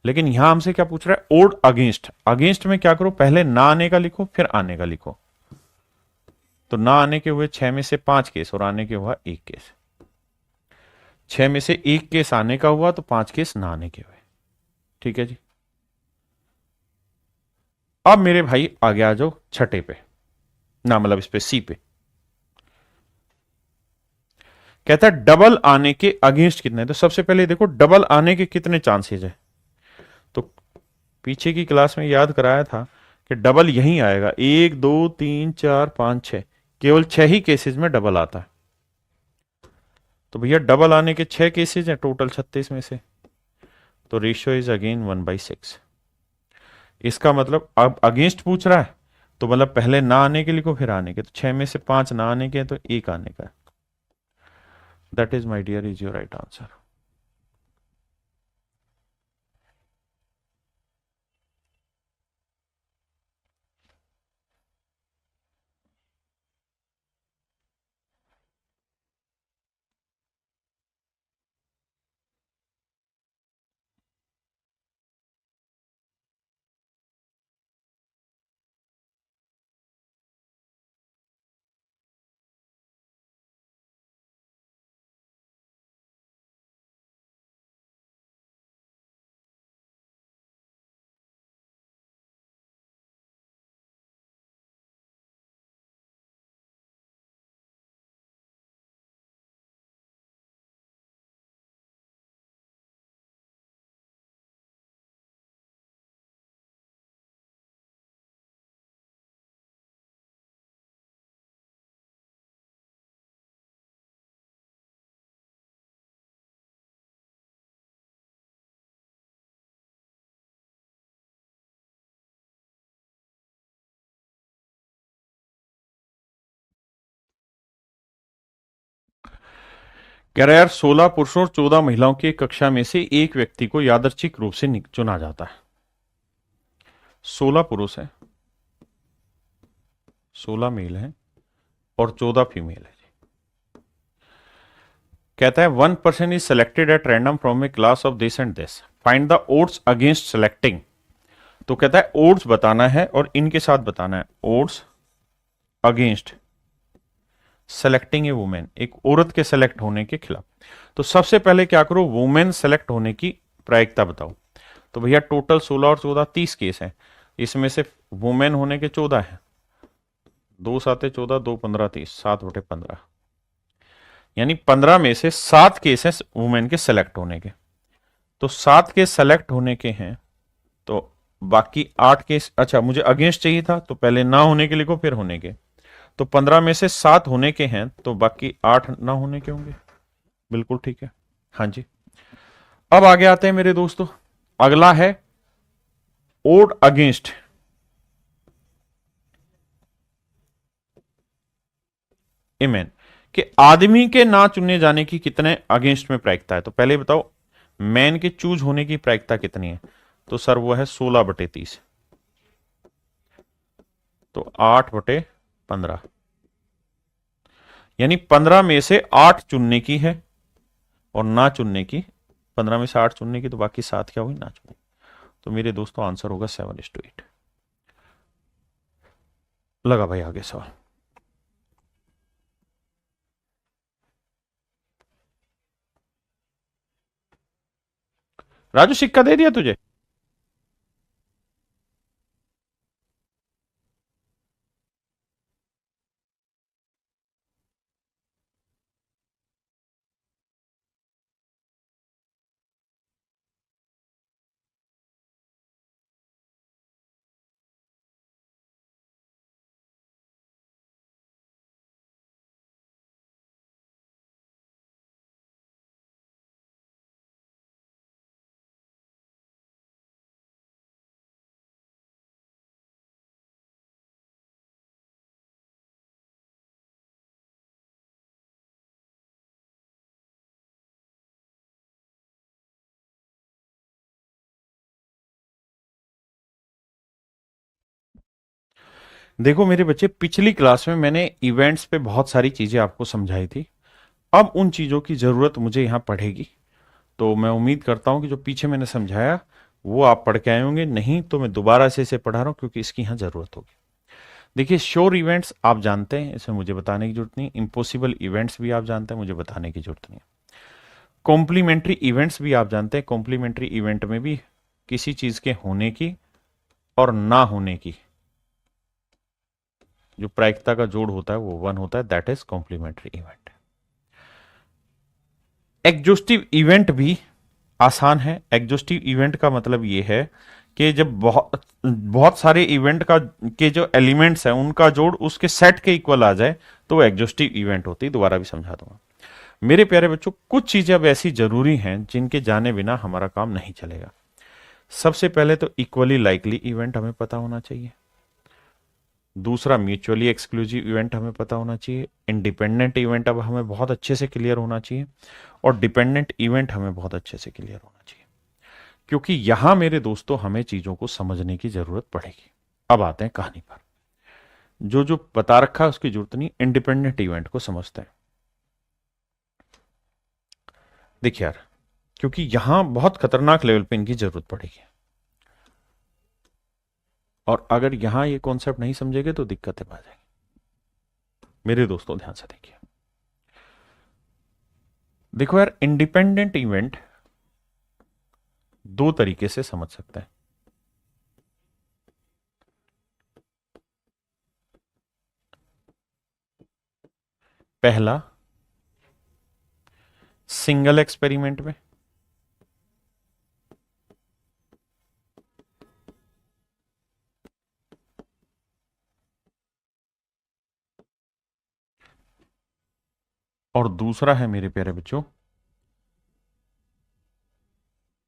लेकिन यहां हमसे क्या पूछ रहा है, ओड अगेंस्ट। अगेंस्ट में क्या करो, पहले ना आने का लिखो फिर आने का लिखो। तो ना आने के हुए 6 में से 5 केस और आने के हुआ 1 केस। 6 में से 1 केस आने का हुआ तो 5 केस ना आने के हुए। ठीक है जी। अब मेरे भाई आगे आ जाओ छठे पे, ना मतलब इस पे सी पे। कहता है डबल आने के अगेंस्ट कितने। तो सबसे पहले देखो डबल आने के कितने चांसेस है। तो पीछे की क्लास में याद कराया था कि डबल यहीं आएगा, 1 2 3 4 5 6, केवल 6 ही केसेस में डबल आता है। तो भैया डबल आने के 6 केसेस हैं टोटल 36 में से। तो रेशियो इज अगेन 1/6। इसका मतलब अब अगेंस्ट पूछ रहा है, तो मतलब पहले ना आने के लिखो फिर आने के। तो 6 में से 5 ना आने के हैं तो 1 आने का है। That is my dear is your right answer. कह रहा है यार 16 पुरुषों और 14 महिलाओं की एक कक्षा में से एक व्यक्ति को यादृच्छिक रूप से चुना जाता है। 16 पुरुष है, 16 मेल है और 14 फीमेल है। कहता है 1% is selected at random from A class of this and this, find the odds against selecting. तो कहता है ओड्स बताना है और इनके साथ बताना है, ओड्स अगेंस्ट सेलेक्टिंग ए वुमेन, एक औरत के सेलेक्ट होने के खिलाफ। तो सबसे पहले क्या करो, वुमेन सेलेक्ट होने की प्रायिकता बताओ। तो भैया टोटल 16 और 14 30 केस हैं, इसमें से वुमेन होने के 14 है। 2 7 14, 2 15 30, 7/15, यानी 15 में से 7 केस हैं वुमेन के सेलेक्ट होने के। तो 7 केस सेलेक्ट होने के हैं, तो बाकी 8 केस, अच्छा मुझे अगेंस्ट चाहिए था तो पहले ना होने के लिखो फिर होने के। तो 15 में से 7 होने के हैं तो बाकी 8 ना होने के होंगे। बिल्कुल ठीक है, हाँ जी। अब आगे आते हैं मेरे दोस्तों, अगला है ओड अगेंस्ट। एमेन कि आदमी के ना चुने जाने की कितने अगेंस्ट में प्रायिकता है। तो पहले बताओ मैन के चूज होने की प्रायिकता कितनी है। तो सर वो है 16/30, तो 8/15, यानी 15 में से 8 चुनने की है और ना चुनने की, 15 में से 8 चुनने की तो बाकी 7 क्या हुई, ना चुनने। तो मेरे दोस्तों आंसर होगा 7:8। लगा भाई आगे सवाल। राजू सिक्का दे दिया तुझे। देखो मेरे बच्चे, पिछली क्लास में मैंने इवेंट्स पे बहुत सारी चीजें आपको समझाई थी। अब उन चीजों की जरूरत मुझे यहां पड़ेगी। तो मैं उम्मीद करता हूं कि जो पीछे मैंने समझाया वो आप पढ़ के आए होंगे, नहीं तो मैं दोबारा से इसे पढ़ा रहा हूं क्योंकि इसकी यहां जरूरत होगी। देखिए, श्योर इवेंट्स आप जानते हैं, इसमें मुझे बताने की जरूरत नहीं। इम्पॉसिबल इवेंट्स भी आप जानते हैं, मुझे बताने की जरूरत नहीं। कॉम्प्लीमेंट्री इवेंट्स भी आप जानते हैं। कॉम्प्लीमेंट्री इवेंट में भी किसी चीज के होने की और ना होने की जो प्रायिकता का जोड़ होता है वो वन होता है, that is complementary event. Exhaustive event भी आसान है। एग्जॉस्टिव इवेंट का मतलब ये है कि जब बहुत बहुत सारे इवेंट का के जो एलिमेंट्स हैं उनका जोड़ उसके सेट के इक्वल आ जाए तो वो एग्जॉस्टिव इवेंट होती है। दोबारा भी समझा दूंगा मेरे प्यारे बच्चों। कुछ चीजें अब ऐसी जरूरी हैं जिनके जाने बिना हमारा काम नहीं चलेगा। सबसे पहले तो इक्वली लाइकली इवेंट हमें पता होना चाहिए। दूसरा, म्यूचुअली एक्सक्लूसिव इवेंट हमें पता होना चाहिए। इंडिपेंडेंट इवेंट अब हमें बहुत अच्छे से क्लियर होना चाहिए, और डिपेंडेंट इवेंट हमें बहुत अच्छे से क्लियर होना चाहिए, क्योंकि यहां मेरे दोस्तों हमें चीजों को समझने की जरूरत पड़ेगी। अब आते हैं कहानी पर। जो जो बता रखा है उसकी जरूरत नहीं, इंडिपेंडेंट इवेंट को समझते हैं। देखिए यार, क्योंकि यहां बहुत खतरनाक लेवल पे इनकी जरूरत पड़ेगी, और अगर यहां ये कॉन्सेप्ट नहीं समझेंगे तो दिक्कतें आ जाएंगी। मेरे दोस्तों ध्यान से देखिए। देखो यार, इंडिपेंडेंट इवेंट दो तरीके से समझ सकते हैं। पहला, सिंगल एक्सपेरिमेंट में। और दूसरा है मेरे प्यारे बच्चों,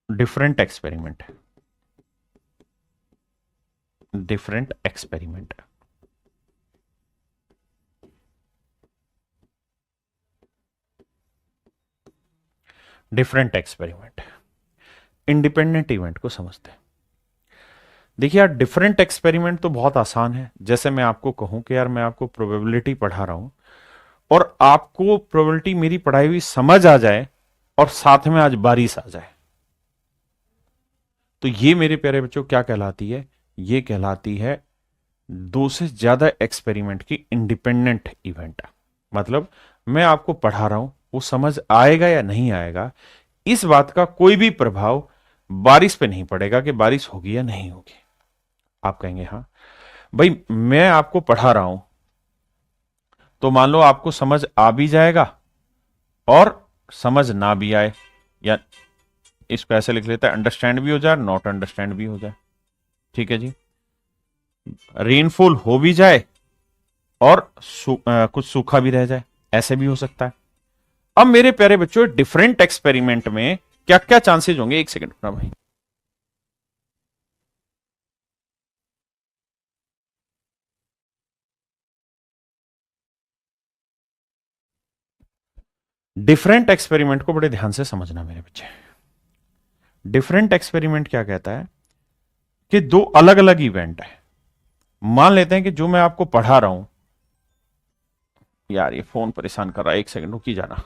different experiment. Different experiment. Different experiment. Independent event को समझते हैं। देखिए यार, डिफरेंट एक्सपेरिमेंट तो बहुत आसान है। जैसे मैं आपको कहूं कि यार मैं आपको प्रोबेबिलिटी पढ़ा रहा हूं और आपको प्रोबेबिलिटी मेरी पढ़ाई हुई समझ आ जाए और साथ में आज बारिश आ जाए, तो ये मेरे प्यारे बच्चों क्या कहलाती है? ये कहलाती है दो से ज्यादा एक्सपेरिमेंट की इंडिपेंडेंट इवेंट। मतलब मैं आपको पढ़ा रहा हूं, वो समझ आएगा या नहीं आएगा, इस बात का कोई भी प्रभाव बारिश पे नहीं पड़ेगा कि बारिश होगी या नहीं होगी। आप कहेंगे हाँ भाई, मैं आपको पढ़ा रहा हूं तो मान लो आपको समझ आ भी जाएगा और समझ ना भी आए, या इसको ऐसे लिख लेते हैं, अंडरस्टैंड भी हो जाए, नॉट अंडरस्टैंड भी हो जाए। ठीक है जी। रेनफॉल हो भी जाए और कुछ सूखा भी रह जाए, ऐसे भी हो सकता है। अब मेरे प्यारे बच्चों, डिफरेंट एक्सपेरिमेंट में क्या क्या चांसेस होंगे? एक सेकंड ना भाई। डिफरेंट एक्सपेरिमेंट को बड़े ध्यान से समझना मेरे बच्चे। डिफरेंट एक्सपेरिमेंट क्या कहता है कि दो अलग अलग इवेंट है। मान लेते हैं कि जो मैं आपको पढ़ा रहा हूं, यार ये फोन परेशान कर रहा है, एक सेकंड रुकी जाना।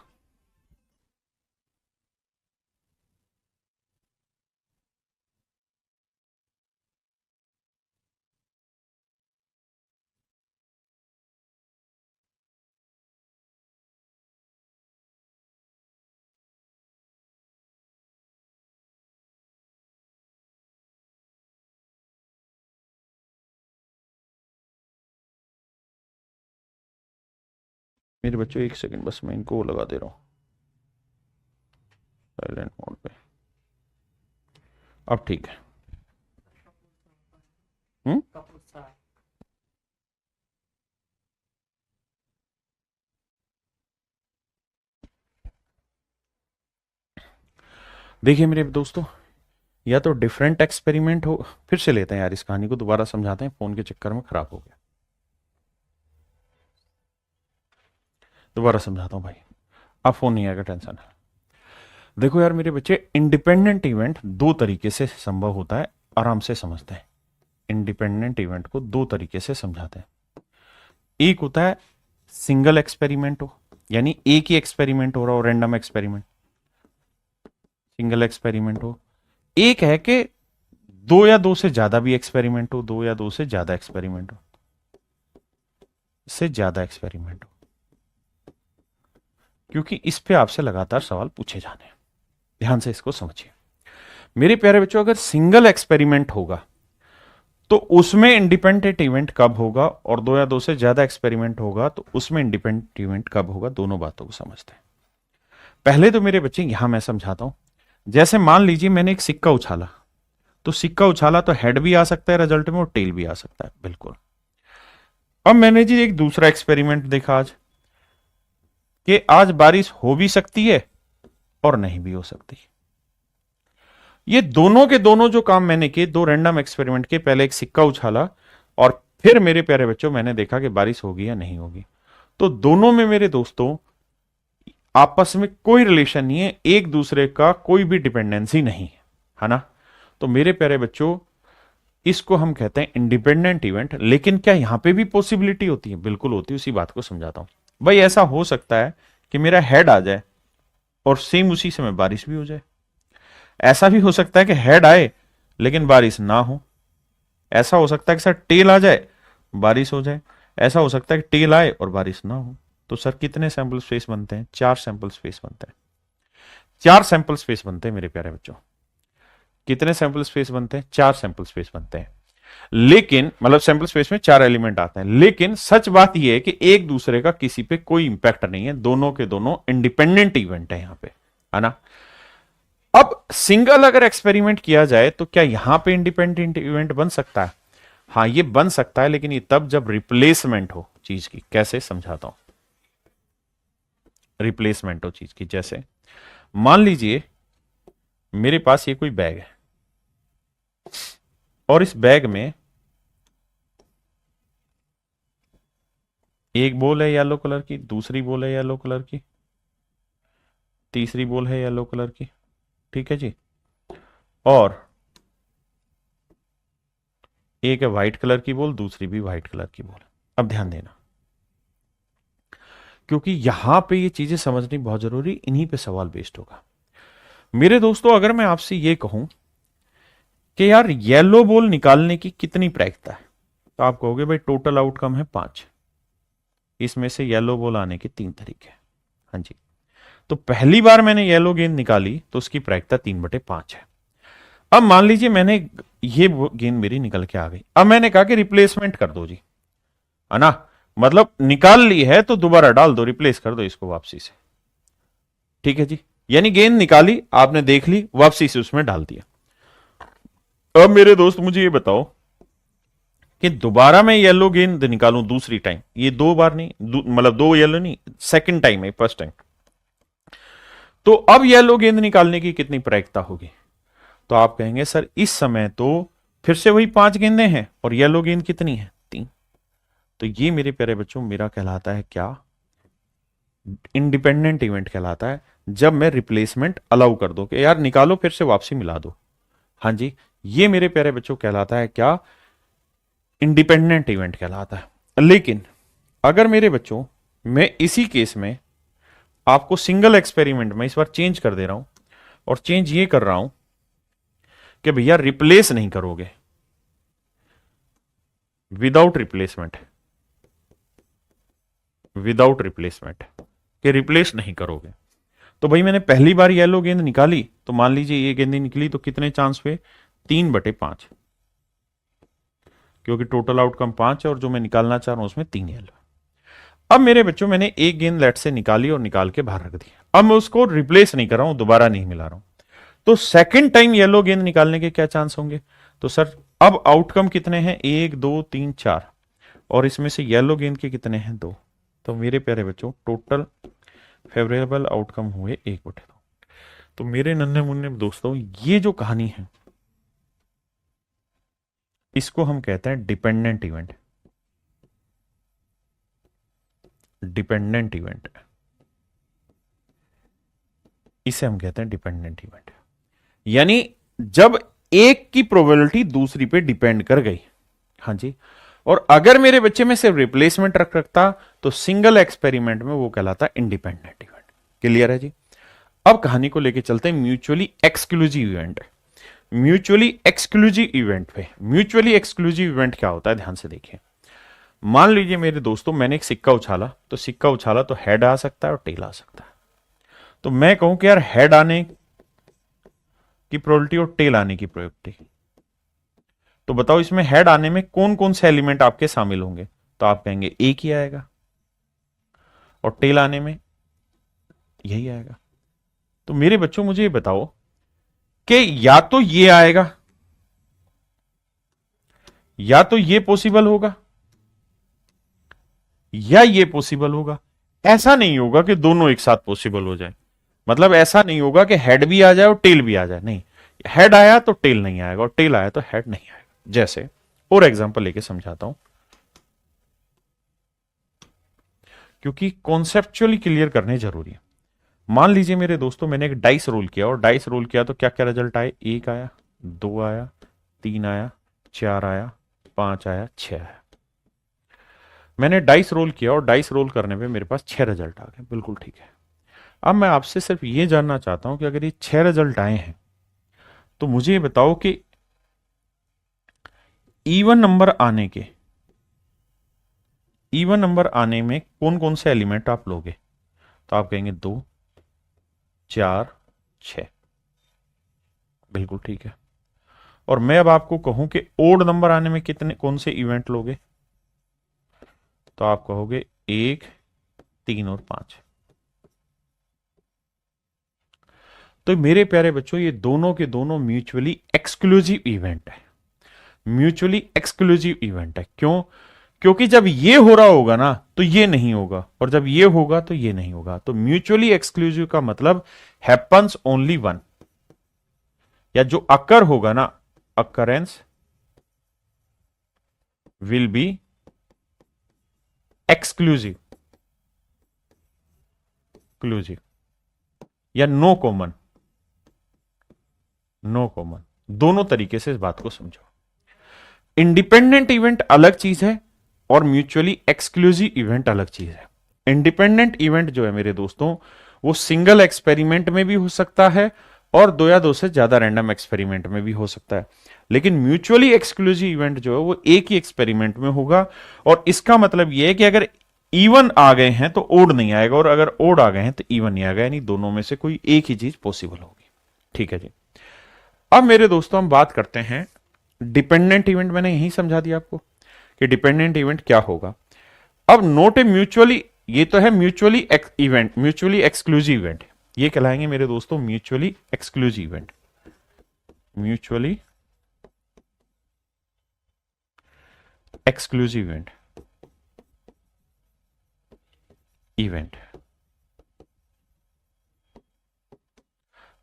मेरे बच्चों एक सेकंड बस, मैं इनको लगा दे रहा हूं साइलेंट मोड पे। अब ठीक है। हम्म। देखिए मेरे दोस्तों, या तो डिफरेंट एक्सपेरिमेंट हो, फिर से लेते हैं यार, इस कहानी को दोबारा समझाते हैं, फोन के चक्कर में खराब हो गया। दोबारा समझाता हूं भाई, अब फोन नहीं आएगा, टेंशन है। देखो यार मेरे बच्चे, इंडिपेंडेंट इवेंट दो तरीके से संभव होता है, आराम से समझते हैं। इंडिपेंडेंट इवेंट को दो तरीके से समझाते हैं। एक होता है सिंगल एक्सपेरिमेंट हो, यानी एक ही एक्सपेरिमेंट हो रहा हो, रैंडम एक्सपेरिमेंट, सिंगल एक्सपेरिमेंट हो। एक है कि दो या दो से ज्यादा भी एक्सपेरिमेंट हो, दो या दो से ज्यादा एक्सपेरिमेंट हो, से ज्यादा एक्सपेरिमेंट हो, क्योंकि इस पे आपसे लगातार सवाल पूछे जाने हैं। ध्यान से इसको समझिए मेरे प्यारे बच्चों। अगर सिंगल एक्सपेरिमेंट होगा तो उसमें इंडिपेंडेंट इवेंट कब होगा, और दो या दो से ज्यादा एक्सपेरिमेंट होगा तो उसमें इंडिपेंडेंट इवेंट कब होगा, दोनों बातों को समझते हैं। पहले तो मेरे बच्चे यहां मैं समझाता हूं। जैसे मान लीजिए मैंने एक सिक्का उछाला, तो सिक्का उछाला तो हेड भी आ सकता है रिजल्ट में और टेल भी आ सकता है, बिल्कुल। अब मैंने जी एक दूसरा एक्सपेरिमेंट देखा आज, कि आज बारिश हो भी सकती है और नहीं भी हो सकती। ये दोनों के दोनों जो काम मैंने किए, दो रैंडम एक्सपेरिमेंट के, पहले एक सिक्का उछाला और फिर मेरे प्यारे बच्चों मैंने देखा कि बारिश होगी या नहीं होगी। तो दोनों में मेरे दोस्तों आपस में कोई रिलेशन नहीं है, एक दूसरे का कोई भी डिपेंडेंसी नहीं है ना। तो मेरे प्यारे बच्चों इसको हम कहते हैं इंडिपेंडेंट इवेंट। लेकिन क्या यहां पे भी पॉसिबिलिटी होती है? बिल्कुल होती है, उसी बात को समझाता हूं। भाई ऐसा हो सकता है कि मेरा हेड आ जाए और सेम उसी समय बारिश भी हो जाए। ऐसा भी हो सकता है कि हेड आए लेकिन बारिश ना हो। ऐसा हो सकता है कि सर टेल आ जाए, बारिश हो जाए। ऐसा हो सकता है कि टेल आए और बारिश ना हो। तो सर कितने सैंपल स्पेस बनते हैं? 4 सैंपल स्पेस बनते हैं। 4 सैंपल स्पेस बनते हैं मेरे प्यारे बच्चों। कितने सैंपल स्पेस बनते हैं? 4 सैंपल स्पेस बनते हैं। लेकिन मतलब सैंपल स्पेस में 4 एलिमेंट आते हैं। लेकिन सच बात यह है कि एक दूसरे का किसी पे कोई इंपैक्ट नहीं है, दोनों के दोनों इंडिपेंडेंट इवेंट है यहां पे, है ना। अब सिंगल अगर एक्सपेरिमेंट किया जाए तो क्या यहां पे इंडिपेंडेंट इवेंट बन सकता है? हाँ ये बन सकता है, लेकिन ये तब जब रिप्लेसमेंट हो चीज की। कैसे समझाता हूं। रिप्लेसमेंट हो चीज की, जैसे मान लीजिए मेरे पास ये कोई बैग है और इस बैग में एक बॉल है येलो कलर की, दूसरी बॉल है येलो कलर की, तीसरी बॉल है येलो कलर की, ठीक है जी, और एक है व्हाइट कलर की बॉल, दूसरी भी व्हाइट कलर की बॉल। अब ध्यान देना, क्योंकि यहां पे ये चीजें समझनी बहुत जरूरी, इन्हीं पे सवाल बेस्ड होगा मेरे दोस्तों। अगर मैं आपसे ये कहूं कि यार येलो बॉल निकालने की कितनी प्रायिकता है, तो आप कहोगे भाई टोटल आउटकम है 5, इसमें से येलो बॉल आने के 3 तरीके हैं। हाँ जी, तो पहली बार मैंने येलो गेंद निकाली तो उसकी प्रायिकता 3/5 है। अब मान लीजिए मैंने ये गेंद मेरी निकल के आ गई, अब मैंने कहा कि रिप्लेसमेंट कर दो जी, है ना। मतलब निकाल ली है तो दोबारा डाल दो, रिप्लेस कर दो इसको वापसी से, ठीक है जी। यानी गेंद निकाली, आपने देख ली, वापसी से उसमें डाल दिया। अब मेरे दोस्त मुझे ये बताओ कि दोबारा मैं येलो गेंद निकालूं दूसरी टाइम, ये 2 बार नहीं, मतलब 2 येलो नहीं, सेकंड टाइम है, फर्स्ट टाइम। तो अब येलो गेंद निकालने की कितनी प्रायिकता होगी? तो आप कहेंगे सर इस समय तो फिर से वही 5 गेंदें हैं और येलो गेंद कितनी है? 3। तो ये मेरे प्यारे बच्चों मेरा कहलाता है क्या? इंडिपेंडेंट इवेंट कहलाता है, जब मैं रिप्लेसमेंट अलाउ कर दो कि यार निकालो फिर से वापसी मिला दो। हाँ जी, ये मेरे प्यारे बच्चों कहलाता है क्या? इंडिपेंडेंट इवेंट कहलाता है। लेकिन अगर मेरे बच्चों मैं इसी केस में आपको सिंगल एक्सपेरिमेंट में इस बार चेंज कर दे रहा हूं, और चेंज ये कर रहा हूं कि भैया रिप्लेस नहीं करोगे, विदाउट रिप्लेसमेंट, विदाउट रिप्लेसमेंट, कि रिप्लेस नहीं करोगे। तो भाई मैंने पहली बार येलो गेंद निकाली, तो मान लीजिए ये गेंदें निकली तो कितने चांस हुए? 3/5, क्योंकि टोटल आउटकम 5 है और जो मैं निकालना चाह रहा हूं उसमें 3 येलो। अब मेरे बच्चों मैंने एक गेंद लेट से निकाली और निकाल के बाहर रख दी, अब मैं उसको रिप्लेस नहीं कर रहा हूं, दोबारा नहीं मिला रहा हूं। तो सेकंड टाइम येलो गेंद निकालने के क्या चांस होंगे? तो सर अब आउटकम कितने हैं? 1 2 3 4, और इसमें से येलो गेंद के कितने हैं? 2। तो मेरे प्यारे बच्चों टोटल फेवरेबल आउटकम हुए 1/2। तो मेरे नन्हे मुन्ने दोस्तों ये जो कहानी है इसको हम कहते हैं डिपेंडेंट इवेंट। डिपेंडेंट इवेंट, इसे हम कहते हैं डिपेंडेंट इवेंट। यानी जब एक की प्रोबेबिलिटी दूसरी पे डिपेंड कर गई, हाँ जी, और अगर मेरे बच्चे में सिर्फ रिप्लेसमेंट रखता तो सिंगल एक्सपेरिमेंट में वो कहलाता इंडिपेंडेंट इवेंट। क्लियर है जी। अब कहानी को लेके चलते हैं mutually exclusive event. Mutually exclusive event पे, म्यूचुअली एक्सक्लूसिव इवेंट क्या होता है ध्यान से देखिए। मान लीजिए मेरे दोस्तों मैंने एक सिक्का उछाला, तो सिक्का उछाला तो हेड आ सकता है और टेल आ सकता है। तो मैं कहूं कि यार हेड आने की प्रोबेबिलिटी और टेल आने की प्रोबेबिलिटी, तो बताओ इसमें हेड आने में कौन कौन से एलिमेंट आपके शामिल होंगे। तो आप कहेंगे एक ही आएगा, और टेल आने में यही आएगा। तो मेरे बच्चों मुझे ये बताओ कि या तो ये आएगा या तो ये पॉसिबल होगा या ये पॉसिबल होगा। ऐसा नहीं होगा कि दोनों एक साथ पॉसिबल हो जाए। मतलब ऐसा नहीं होगा कि हेड भी आ जाए और टेल भी आ जाए, नहीं। हेड आया तो टेल नहीं आएगा और टेल आया तो हेड नहीं आएगा। जैसे और एग्जांपल लेके समझाता हूं, क्योंकि कॉन्सेप्चुअली क्लियर करने जरूरी है। मान लीजिए मेरे दोस्तों मैंने एक डाइस रोल किया, और डाइस रोल किया तो क्या क्या रिजल्ट आए, एक आया, दो आया, तीन आया, चार आया, पांच आया, छह आया। मैंने डाइस रोल किया और डाइस रोल करने पे मेरे पास छह रिजल्ट आ गए, बिल्कुल ठीक है। अब मैं आपसे सिर्फ ये जानना चाहता हूं कि अगर ये छह रिजल्ट आए हैं तो मुझे ये बताओ कि इवन नंबर आने के, इवन नंबर आने में कौन कौन से एलिमेंट आप लोगे। तो आप कहेंगे दो, चार, छह, बिल्कुल ठीक है। और मैं अब आपको कहूं कि ओड नंबर आने में कितने कौन से इवेंट लोगे, तो आप कहोगे एक, तीन और पांच। तो मेरे प्यारे बच्चों ये दोनों के दोनों म्यूचुअली एक्सक्लूसिव इवेंट है। म्यूचुअली एक्सक्लूसिव इवेंट है। क्यों? क्योंकि जब ये हो रहा होगा ना तो ये नहीं होगा, और जब ये होगा तो ये नहीं होगा। तो म्यूचुअली एक्सक्लूसिव का मतलब हैपन्स ओनली वन, या जो अकर होगा ना, occurrence will be exclusive, exclusive, या नो कॉमन, नो कॉमन। दोनों तरीके से इस बात को समझो। इंडिपेंडेंट इवेंट अलग चीज है और म्यूचुअली एक्सक्लूसिव इवेंट अलग चीज है। इंडिपेंडेंट इवेंट जो है मेरे दोस्तों वो सिंगल एक्सपेरिमेंट में भी हो सकता है और दो या दो से ज्यादा रैंडम एक्सपेरिमेंट में भी हो सकता है। लेकिन म्यूचुअली एक्सक्लूसिव इवेंट जो है वो एक ही एक्सपेरिमेंट में होगा। और इसका मतलब यह है कि अगर इवन आ गए हैं तो ओड नहीं आएगा, और अगर ओड आ गए हैं तो इवन नहीं आएगा, यानी दोनों में से कोई एक ही चीज पॉसिबल होगी। ठीक है जी। अब मेरे दोस्तों हम बात करते हैं डिपेंडेंट इवेंट। मैंने यही समझा दिया आपको कि डिपेंडेंट इवेंट क्या होगा। अब नोट ए म्यूचुअली, ये तो है mutually event, mutually exclusive event, ये कहलाएंगे मेरे दोस्तों mutually exclusive event. Mutually exclusive event, event.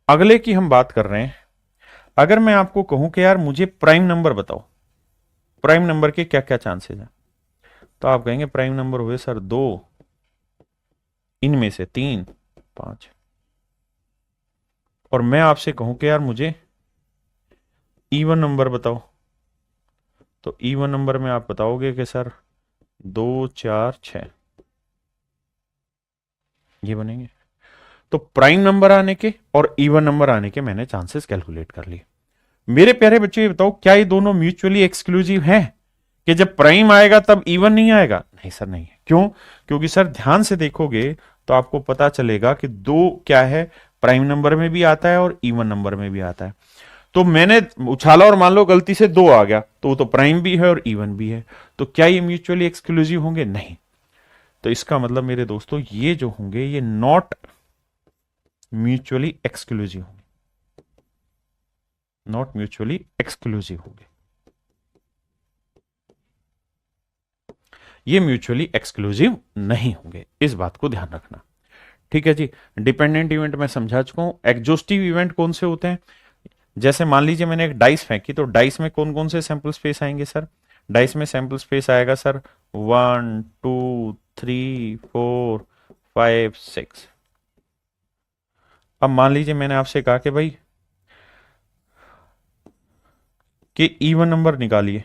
अगले की हम बात कर रहे हैं। अगर मैं आपको कहूं कि यार मुझे प्राइम नंबर बताओ, प्राइम नंबर के क्या क्या चांसेस हैं, तो आप कहेंगे प्राइम नंबर हुए सर दो, इनमें से तीन, पांच। और मैं आपसे कहूं कि यार मुझे इवन नंबर बताओ, तो इवन नंबर में आप बताओगे कि सर दो, चार, छह, ये बनेंगे। तो प्राइम नंबर आने के और इवन नंबर आने के मैंने चांसेस कैलकुलेट कर लिए। मेरे प्यारे बच्चे ये बताओ क्या ये दोनों म्यूचुअली एक्सक्लूसिव हैं कि जब प्राइम आएगा तब इवन नहीं आएगा? नहीं सर, नहीं है। क्यों? क्योंकि सर ध्यान से देखोगे तो आपको पता चलेगा कि दो क्या है, प्राइम नंबर में भी आता है और इवन नंबर में भी आता है। तो मैंने उछाला और मान लो गलती से दो आ गया, तो वो तो प्राइम भी है और इवन भी है। तो क्या ये म्यूचुअली एक्सक्लूसिव होंगे? नहीं। तो इसका मतलब मेरे दोस्तों ये जो होंगे ये नॉट म्यूचुअली एक्सक्लूसिव होंगे, नॉट म्यूचुअली एक्सक्लूसिव होंगे, ये म्यूचुअली एक्सक्लूसिव नहीं होंगे। इस बात को ध्यान रखना। ठीक है जी। डिपेंडेंट इवेंट मैं समझा चुका हूं। एग्जॉस्टिव इवेंट कौन से होते हैं? जैसे मान लीजिए मैंने एक डाइस फेंकी, तो डाइस में कौन कौन से सैंपल स्पेस आएंगे सर? डाइस में सैंपल स्पेस आएगा सर 1 2 3 4 5 6। अब मान लीजिए मैंने आपसे कहा कि भाई कि इवन नंबर निकालिए,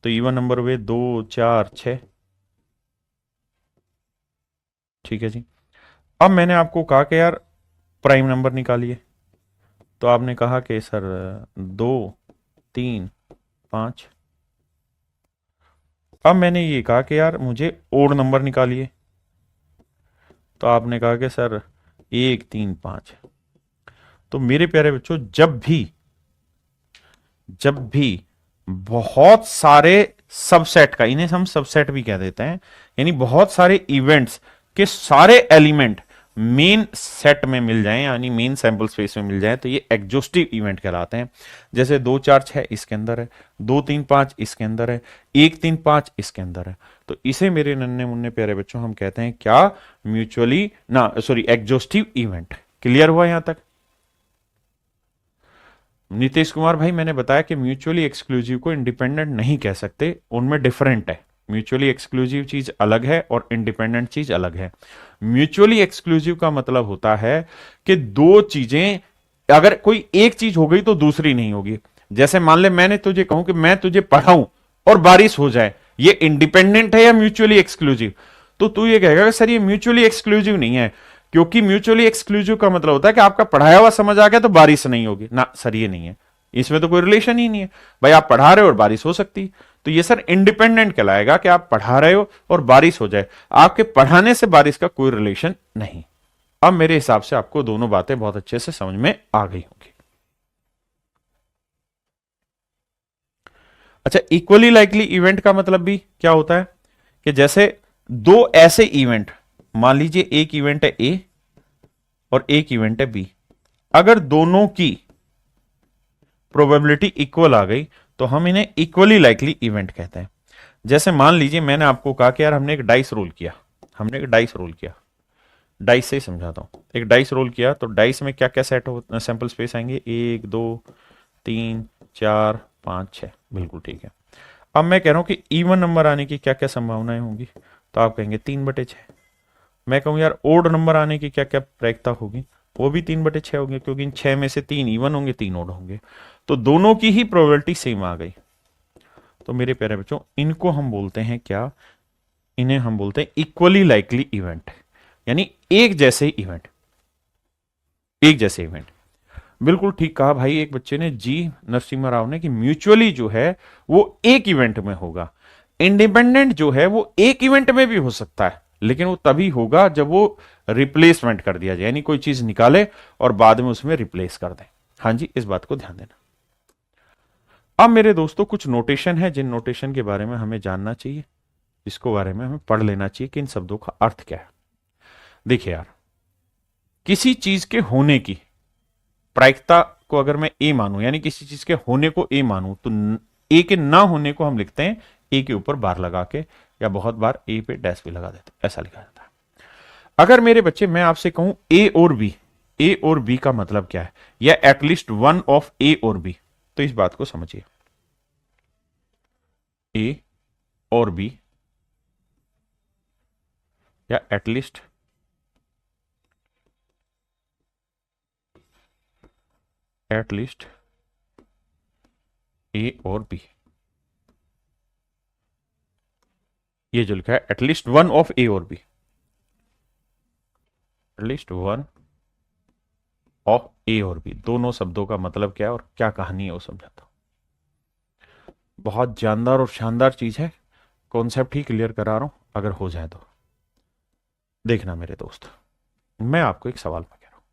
तो इवन नंबर हुए 2 4 6। ठीक है जी। अब मैंने आपको कहा कि यार प्राइम नंबर निकालिए, तो आपने कहा कि सर 2 3 5। अब मैंने ये कहा कि यार मुझे ओड नंबर निकालिए, तो आपने कहा कि सर 1 3 5। तो मेरे प्यारे बच्चों, जब भी बहुत सारे सबसेट का, इन्हें हम सबसेट भी कह देते हैं, यानी बहुत सारे इवेंट्स के सारे एलिमेंट मेन सेट में मिल जाएं, यानी मेन सैंपल स्पेस में मिल जाए, तो ये एग्जॉस्टिव इवेंट कहलाते हैं। जैसे 2 4 6 इसके अंदर है, 2 3 5 इसके अंदर है, 1 3 5 इसके अंदर है। तो इसे मेरे नन्हे मुन्ने प्यारे बच्चों हम कहते हैं क्या? म्यूचुअली ना सॉरी एग्जॉस्टिव इवेंट। क्लियर हुआ यहां तक? नीतीश कुमार भाई, मैंने बताया कि म्यूचुअली एक्सक्लूसिव को इंडिपेंडेंट नहीं कह सकते, उनमें डिफरेंट है। म्यूचुअली एक्सक्लूसिव चीज अलग है और इंडिपेंडेंट चीज अलग है। म्यूचुअली एक्सक्लूसिव का मतलब होता है कि दो चीजें, अगर कोई एक चीज हो गई तो दूसरी नहीं होगी। जैसे मान ले मैंने तुझे कहूं कि मैं तुझे पढ़ाऊं और बारिश हो जाए, ये इंडिपेंडेंट है या म्यूचुअली एक्सक्लूसिव? तो तू ये कहेगा कि सर ये म्यूचुअली एक्सक्लूसिव नहीं है, क्योंकि म्यूचुअली एक्सक्लूसिव का मतलब होता है कि आपका पढ़ाया हुआ समझ आ गया तो बारिश नहीं होगी ना। सर ये नहीं है, इसमें तो कोई रिलेशन ही नहीं है। भाई आप पढ़ा रहे हो और बारिश हो सकती, तो ये सर इंडिपेंडेंट कहलाएगा कि आप पढ़ा रहे हो और बारिश हो जाए, आपके पढ़ाने से बारिश का कोई रिलेशन नहीं। अब मेरे हिसाब से आपको दोनों बातें बहुत अच्छे से समझ में आ गई होंगी। अच्छा, इक्वली लाइकली इवेंट का मतलब भी क्या होता है कि जैसे दो ऐसे इवेंट, मान लीजिए एक इवेंट है ए और एक इवेंट है बी, अगर दोनों की प्रोबेबिलिटी इक्वल आ गई तो हम इन्हें इक्वली लाइकली इवेंट कहते हैं। जैसे मान लीजिए मैंने आपको कहा कि यार हमने एक डाइस रोल किया, डाइस से ही समझाता हूं। एक डाइस रोल किया तो डाइस में क्या क्या सेट हो सैंपल स्पेस आएंगे? 1 2 3 4 5 6। बिल्कुल ठीक है। अब मैं कह रहा हूं कि इवन नंबर आने की क्या क्या संभावनाएं होंगी, तो आप कहेंगे 3/6। मैं कहूं यार ओड नंबर आने की क्या क्या प्रायिकता होगी, वो भी 3/6 होंगे, क्योंकि इन 6 में से 3 इवन होंगे, 3 ओड होंगे। तो दोनों की ही प्रोबेबिलिटी सेम आ गई। तो मेरे प्यारे बच्चों, इनको हम बोलते हैं क्या? इन्हें हम बोलते हैं इक्वली लाइकली इवेंट, यानी एक जैसे इवेंट, एक जैसे इवेंट। बिल्कुल ठीक कहा भाई एक बच्चे ने, जी नरसिम्हा राव ने, कि म्यूचुअली जो है वो एक इवेंट में होगा, इंडिपेंडेंट जो है वो एक इवेंट में भी हो सकता है, लेकिन वो तभी होगा जब वो रिप्लेसमेंट कर दिया जाए, यानी कोई चीज निकाले और बाद में उसमें रिप्लेस कर दें। हाँ जी, इस बात को ध्यान देना। अब मेरे दोस्तों कुछ नोटेशन है जिन नोटेशन के बारे में हमें जानना चाहिए, इसको बारे में हमें पढ़ लेना चाहिए कि इन शब्दों का अर्थ क्या है। देखिए यार, किसी चीज के होने की प्रायिकता को अगर मैं ए मानूं, यानी किसी चीज के होने को ए मानूं, तो ए के ना होने को हम लिखते हैं ए के ऊपर बार लगा के, या बहुत बार ए पे डैश भी लगा देते हैं, ऐसा लिखा जाता है। अगर मेरे बच्चे मैं आपसे कहूं ए और बी का मतलब क्या है, या एटलीस्ट वन ऑफ ए और बी, तो इस बात को समझिए। ए और बी, या एटलीस्ट ए और बी, ये जो लिखा है एटलीस्ट वन ऑफ ए और बी, एटलीस्ट वन ऑफ ए और बी, दोनों शब्दों का मतलब क्या है और क्या कहानी है वो समझाता हूं। बहुत जानदार और शानदार चीज है, कॉन्सेप्ट ही क्लियर करा रहा हूं, अगर हो जाए तो देखना मेरे दोस्त। मैं आपको एक सवाल में कह रहा हूं,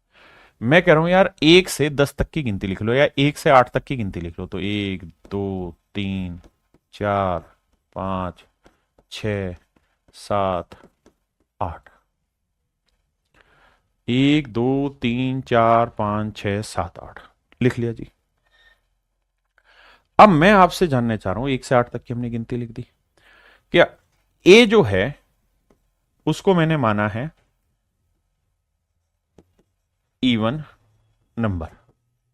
मैं कह रहा हूं यार 1 से 10 तक की गिनती लिख लो, या 1 से 8 तक की गिनती लिख लो, तो 1 2 3 4 5 6 7 8। 1 2 3 4 5 6 7 8 लिख लिया जी। अब मैं आपसे जानना चाह रहा हूं, 1 से 8 तक की हमने गिनती लिख दी, क्या ए जो है उसको मैंने माना है इवन नंबर,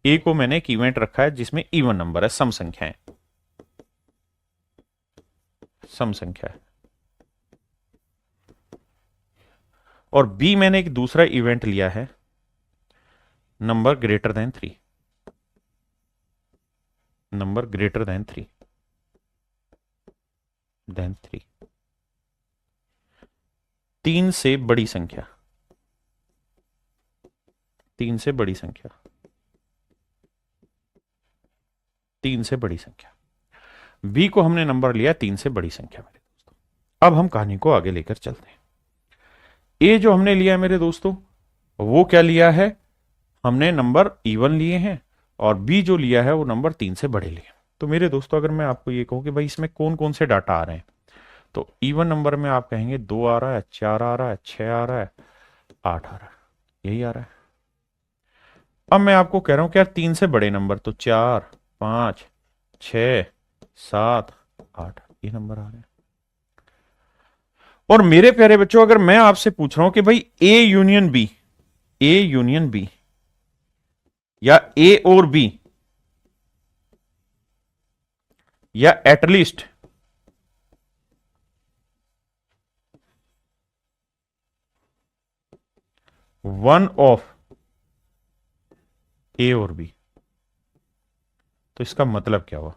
ए को मैंने एक इवेंट रखा है जिसमें इवन नंबर है, सम संख्या है, सम संख्या है। और बी मैंने एक दूसरा इवेंट लिया है, number greater than 3, number greater than 3। Than 3। 3 से बड़ी संख्या, 3 से बड़ी संख्या, 3 से बड़ी संख्या। बी को हमने नंबर लिया 3 से बड़ी संख्या मेरे दोस्तों। अब हम कहानी को आगे लेकर चलते हैं। ए जो हमने लिया मेरे दोस्तों, वो क्या लिया है, हमने नंबर इवन लिए हैं, और बी जो लिया है वो नंबर 3 से बड़े लिए। तो मेरे दोस्तों अगर मैं आपको ये कहूं कि भाई इसमें कौन कौन से डाटा आ रहे हैं, तो इवन नंबर में आप कहेंगे 2 आ रहा है, 4 आ रहा है, 6 आ रहा है, 8 आ रहा है, यही आ रहा है। अब मैं आपको कह रहा हूं कि यार 3 से बड़े नंबर, तो 4, 5, 6, 7, 8 ये नंबर आ रहे हैं। और मेरे प्यारे बच्चों अगर मैं आपसे पूछ रहा हूं कि भाई A union B, A union B या ए और बी या एटलीस्ट वन ऑफ ए और बी, तो इसका मतलब क्या हुआ?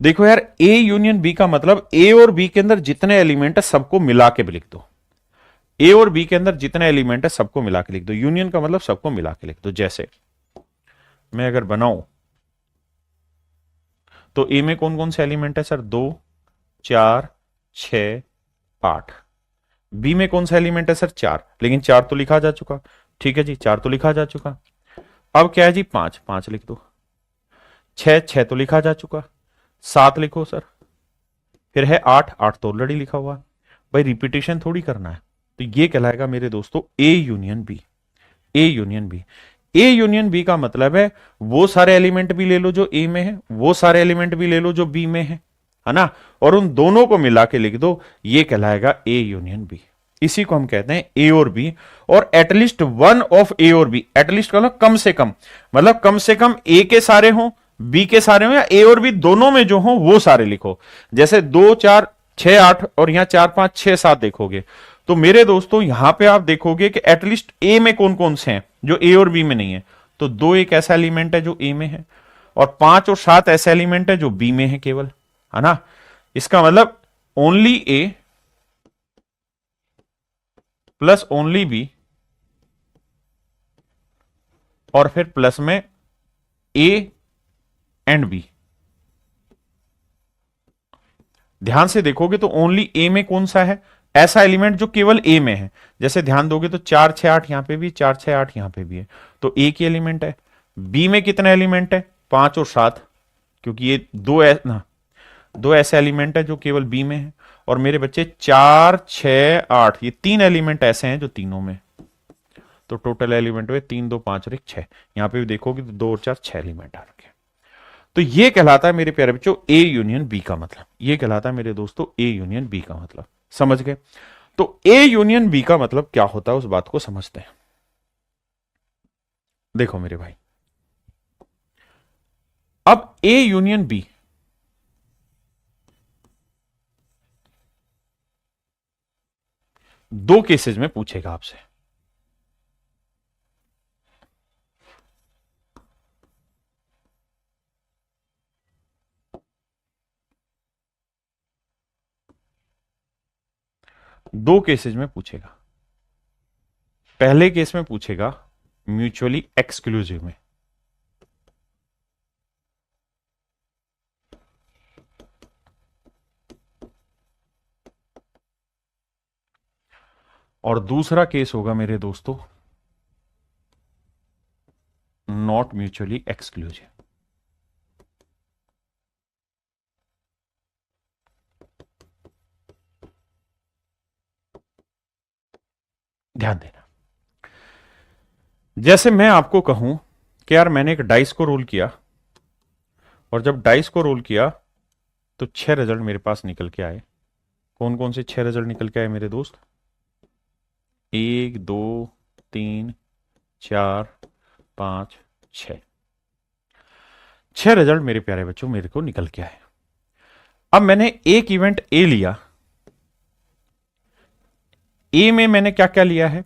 देखो यार, ए यूनियन बी का मतलब ए और बी के अंदर जितने एलिमेंट है सबको मिला के लिख दो। ए और बी के अंदर जितने एलिमेंट है सबको मिला के लिख दो। यूनियन का मतलब सबको मिला के लिख दो। जैसे मैं अगर बनाऊं तो ए में कौन कौन से एलिमेंट है सर? 2, 4, 6, 8। बी में कौन सा एलिमेंट है सर? 4, लेकिन 4 तो लिखा जा चुका। ठीक है जी, 4 तो लिखा जा चुका। अब क्या है जी? 5, 5 लिख दो। 6, 6 तो लिखा जा चुका। 7 लिखो सर। फिर है 8, 8 तो ऑलरेडी लिखा हुआ। भाई रिपीटेशन थोड़ी करना है। तो ये कहलाएगा मेरे दोस्तों A union B. A union B, A union B का मतलब है वो सारे एलिमेंट भी ले लो जो ए में है, वो सारे एलिमेंट भी ले लो जो बी में है ना, और उन दोनों को मिला के लिख दो। ये कहलाएगा ए यूनियन बी। इसी को हम कहते हैं ए और बी। और एटलीस्ट वन ऑफ ए और बी, एटलीस्ट का कम से कम, मतलब कम से कम ए के सारे हों, बी के सारे हों, या ए और बी दोनों में जो हो वो सारे लिखो। जैसे 2, 4, 6, 8 और यहां 4, 5, 6, 7 देखोगे तो मेरे दोस्तों यहां पे आप देखोगे कि एटलीस्ट ए में कौन कौन से हैं जो ए और बी में नहीं है। तो 2 एक ऐसा एलिमेंट है जो ए में है, और 5 और 7 ऐसे एलिमेंट है जो बी में है केवल, है ना। इसका मतलब ओनली ए प्लस ओनली बी, और फिर प्लस में ए एंड बी। ध्यान से देखोगे तो ओनली ए में कौन सा है? ऐसा एलिमेंट जो केवल ए में है। जैसे ध्यान दोगे तो 4, 6, 8 यहां पे भी, 4, 6, 8 यहां पे भी है, तो ए की एलिमेंट है। बी में कितने एलिमेंट है? 5 और 7, क्योंकि ये दो ऐसे एलिमेंट है जो केवल बी में है। और मेरे बच्चे 4, 6, 8 ये 3 एलिमेंट ऐसे हैं जो तीनों में। तो टोटल एलिमेंट हुए 3, 2, 5 और 1, 6। यहां पे भी देखोगे तो 2 और 4, 6 एलिमेंट आ रखे हैं। तो ये कहलाता है मेरे प्यारे बच्चों ए यूनियन बी का मतलब। ये कहलाता है मेरे दोस्तों ए यूनियन बी का मतलब। समझ गए? तो ए यूनियन बी का मतलब क्या होता है उस बात को समझते हैं। देखो मेरे भाई, अब ए यूनियन बी दो केसेस में पूछेगा आपसे। दो केसेस में पूछेगा। पहले केस में पूछेगा म्यूचुअली एक्सक्लूसिव में, और दूसरा केस होगा मेरे दोस्तों नॉट म्यूचुअली एक्सक्लूसिव। ध्यान देना, जैसे मैं आपको कहूं कि यार मैंने एक डाइस को रोल किया, और जब डाइस को रोल किया तो 6 रिजल्ट मेरे पास निकल के आए। कौन कौन से 6 रिजल्ट निकल के आए मेरे दोस्त? 1, 2, 3, 4, 5, 6। 6 रिजल्ट मेरे प्यारे बच्चों मेरे को निकल के आए। अब मैंने एक इवेंट ए लिया। ए में मैंने क्या क्या लिया है?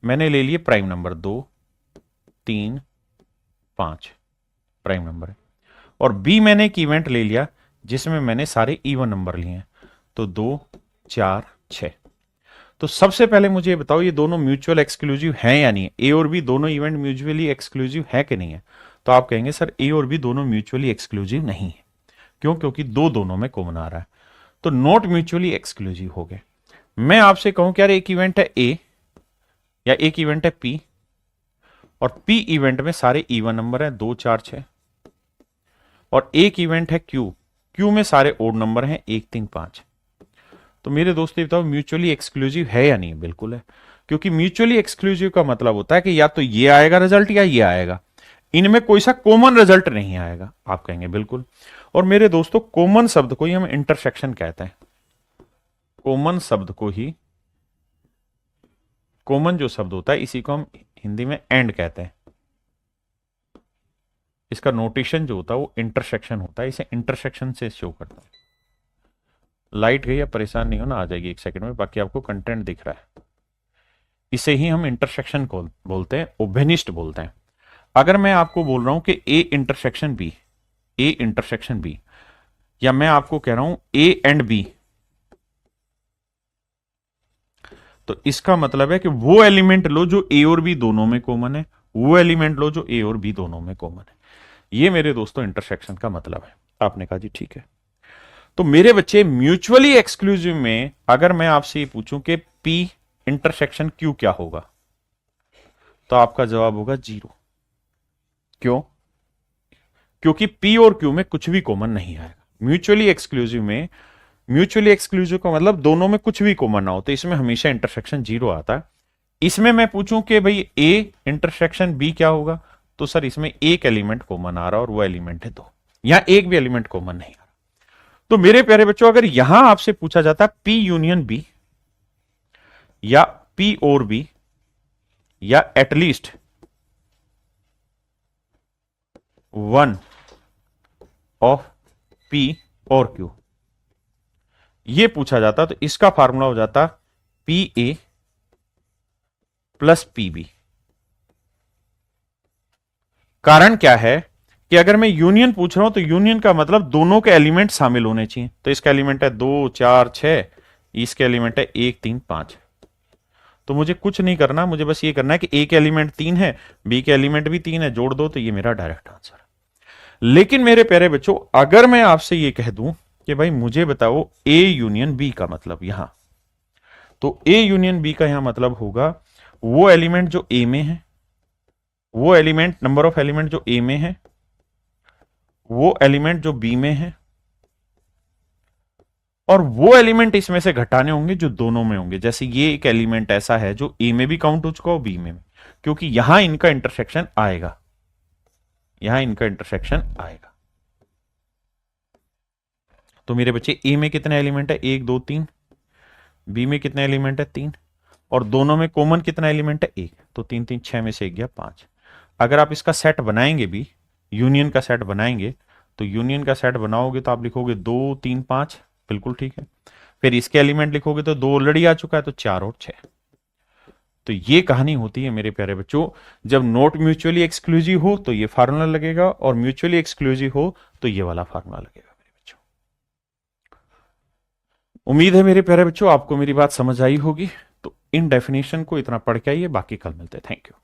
मैंने ले लिए प्राइम नंबर 2, 3, 5 प्राइम नंबर है। और बी मैंने एक इवेंट ले लिया जिसमें मैंने सारे इवन नंबर लिए हैं, तो 2 4 6। तो सबसे पहले मुझे ये बताओ, ये दोनों म्यूचुअल एक्सक्लूसिव हैं या नहीं है? ए और बी दोनों इवेंट म्यूचुअली एक्सक्लूसिव है कि नहीं है? तो आप कहेंगे सर ए और बी दोनों म्यूचुअली एक्सक्लूसिव नहीं है। क्यों? क्योंकि दोनों में कॉमन आ रहा है, तो नॉट म्यूचुअली एक्सक्लूसिव हो गए। मैं आपसे कहूं कि यार एक इवेंट है ए या एक इवेंट है पी, और पी इवेंट में सारे इवन नंबर हैं 2 4 6, और एक इवेंट है क्यू, क्यू में सारे ओड नंबर हैं 1 3 5। तो मेरे दोस्त ये बताओ म्यूचुअली एक्सक्लूसिव है या नहीं? बिल्कुल है, क्योंकि म्यूचुअली एक्सक्लूसिव का मतलब होता है कि या तो ये आएगा रिजल्ट या ये आएगा, इनमें कोई सा कॉमन रिजल्ट नहीं आएगा। आप कहेंगे बिल्कुल। और मेरे दोस्तों कॉमन शब्द को ही हम इंटरसेक्शन कहते हैं। कॉमन शब्द को ही, कॉमन जो शब्द होता है इसी को हम हिंदी में एंड कहते हैं। इसका नोटेशन जो होता है वो इंटरसेक्शन होता है, इसे इंटरसेक्शन से शो करता है। लाइट गई, या परेशान नहीं होना, आ जाएगी 1 सेकंड में, बाकी आपको कंटेंट दिख रहा है। इसे ही हम इंटरसेक्शन को बोलते हैं, ओबेनिस्ट बोलते हैं। अगर मैं आपको बोल रहा हूं कि A intersection B, A intersection B, या मैं आपको कह रहा हूं ए एंड बी, तो इसका मतलब है कि वो एलिमेंट लो जो ए और बी दोनों में कॉमन है, वो एलिमेंट लो जो ए और बी दोनों में कॉमन है। ये मेरे दोस्तों इंटरसेक्शन का मतलब है। आपने कहा जी ठीक है। तो मेरे बच्चे म्यूचुअली एक्सक्लूसिव में अगर मैं आपसे ये पूछूं कि पी इंटरसेक्शन क्यू क्या होगा, तो आपका जवाब होगा 0। क्यों? क्योंकि पी और क्यू में कुछ भी कॉमन नहीं आएगा। म्यूचुअली एक्सक्लूसिव में, म्यूचुअली एक्सक्लूसिव का मतलब दोनों में कुछ भी कॉमन ना हो, तो इसमें हमेशा इंटरसेक्शन 0 आता है। इसमें मैं पूछूं कि भाई ए इंटरसेक्शन बी क्या होगा, तो सर इसमें एक एलिमेंट कॉमन आ रहा है और वो एलिमेंट है 2, यहां एक भी एलिमेंट कॉमन नहीं आ रहा। तो मेरे प्यारे बच्चों अगर यहां आपसे पूछा जाता पी यूनियन बी, या पी और बी, या एटलीस्ट 1 ऑफ पी और क्यू, ये पूछा जाता तो इसका फार्मूला हो जाता P A plus P B. कारण क्या है कि अगर मैं यूनियन पूछ रहा हूं तो यूनियन का मतलब दोनों के एलिमेंट शामिल होने चाहिए। तो इसका एलिमेंट है 2 4 6, इसके एलिमेंट है 1 3 5। तो मुझे कुछ नहीं करना, मुझे बस ये करना है कि ए के एलिमेंट 3 है, बी के एलिमेंट भी 3 है, जोड़ दो, तो ये मेरा डायरेक्ट आंसर है। लेकिन मेरे प्यारे बच्चों अगर मैं आपसे ये कह दूं कि भाई मुझे बताओ ए यूनियन बी का मतलब यहां, तो ए यूनियन बी का यहां मतलब होगा वो एलिमेंट जो ए में है, वो एलिमेंट, नंबर ऑफ एलिमेंट जो ए में है, वो एलिमेंट जो बी में है, और वो एलिमेंट इसमें से घटाने होंगे जो दोनों में होंगे। जैसे ये एक एलिमेंट ऐसा है जो ए में भी काउंट हो चुका हो, बी में भी, क्योंकि यहां इनका इंटरसेक्शन आएगा, यहां इनका इंटरसेक्शन आएगा। तो मेरे बच्चे ए में कितने एलिमेंट है? 1 2 3। बी में कितने एलिमेंट है? 3। और दोनों में कॉमन कितना एलिमेंट है? 1। तो 3 3 6 में से 1 गया 5। अगर आप इसका सेट बनाएंगे भी, यूनियन का सेट बनाएंगे, तो यूनियन का सेट बनाओगे तो आप लिखोगे 2 3 5, बिल्कुल ठीक है। फिर इसके एलिमेंट लिखोगे तो 2 ऑलरेडी आ चुका है, तो 4 और 6। तो ये कहानी होती है मेरे प्यारे बच्चों, जब नॉट म्यूचुअली एक्सक्लूसिव हो तो ये फार्मूला लगेगा, और म्यूचुअली एक्सक्लूसिव हो तो ये वाला फार्मूला लगेगा मेरे बच्चों। उम्मीद है मेरे प्यारे बच्चों आपको मेरी बात समझ आई होगी। तो इन डेफिनेशन को इतना पढ़ के आइए, बाकी कल मिलते हैं। Thank you.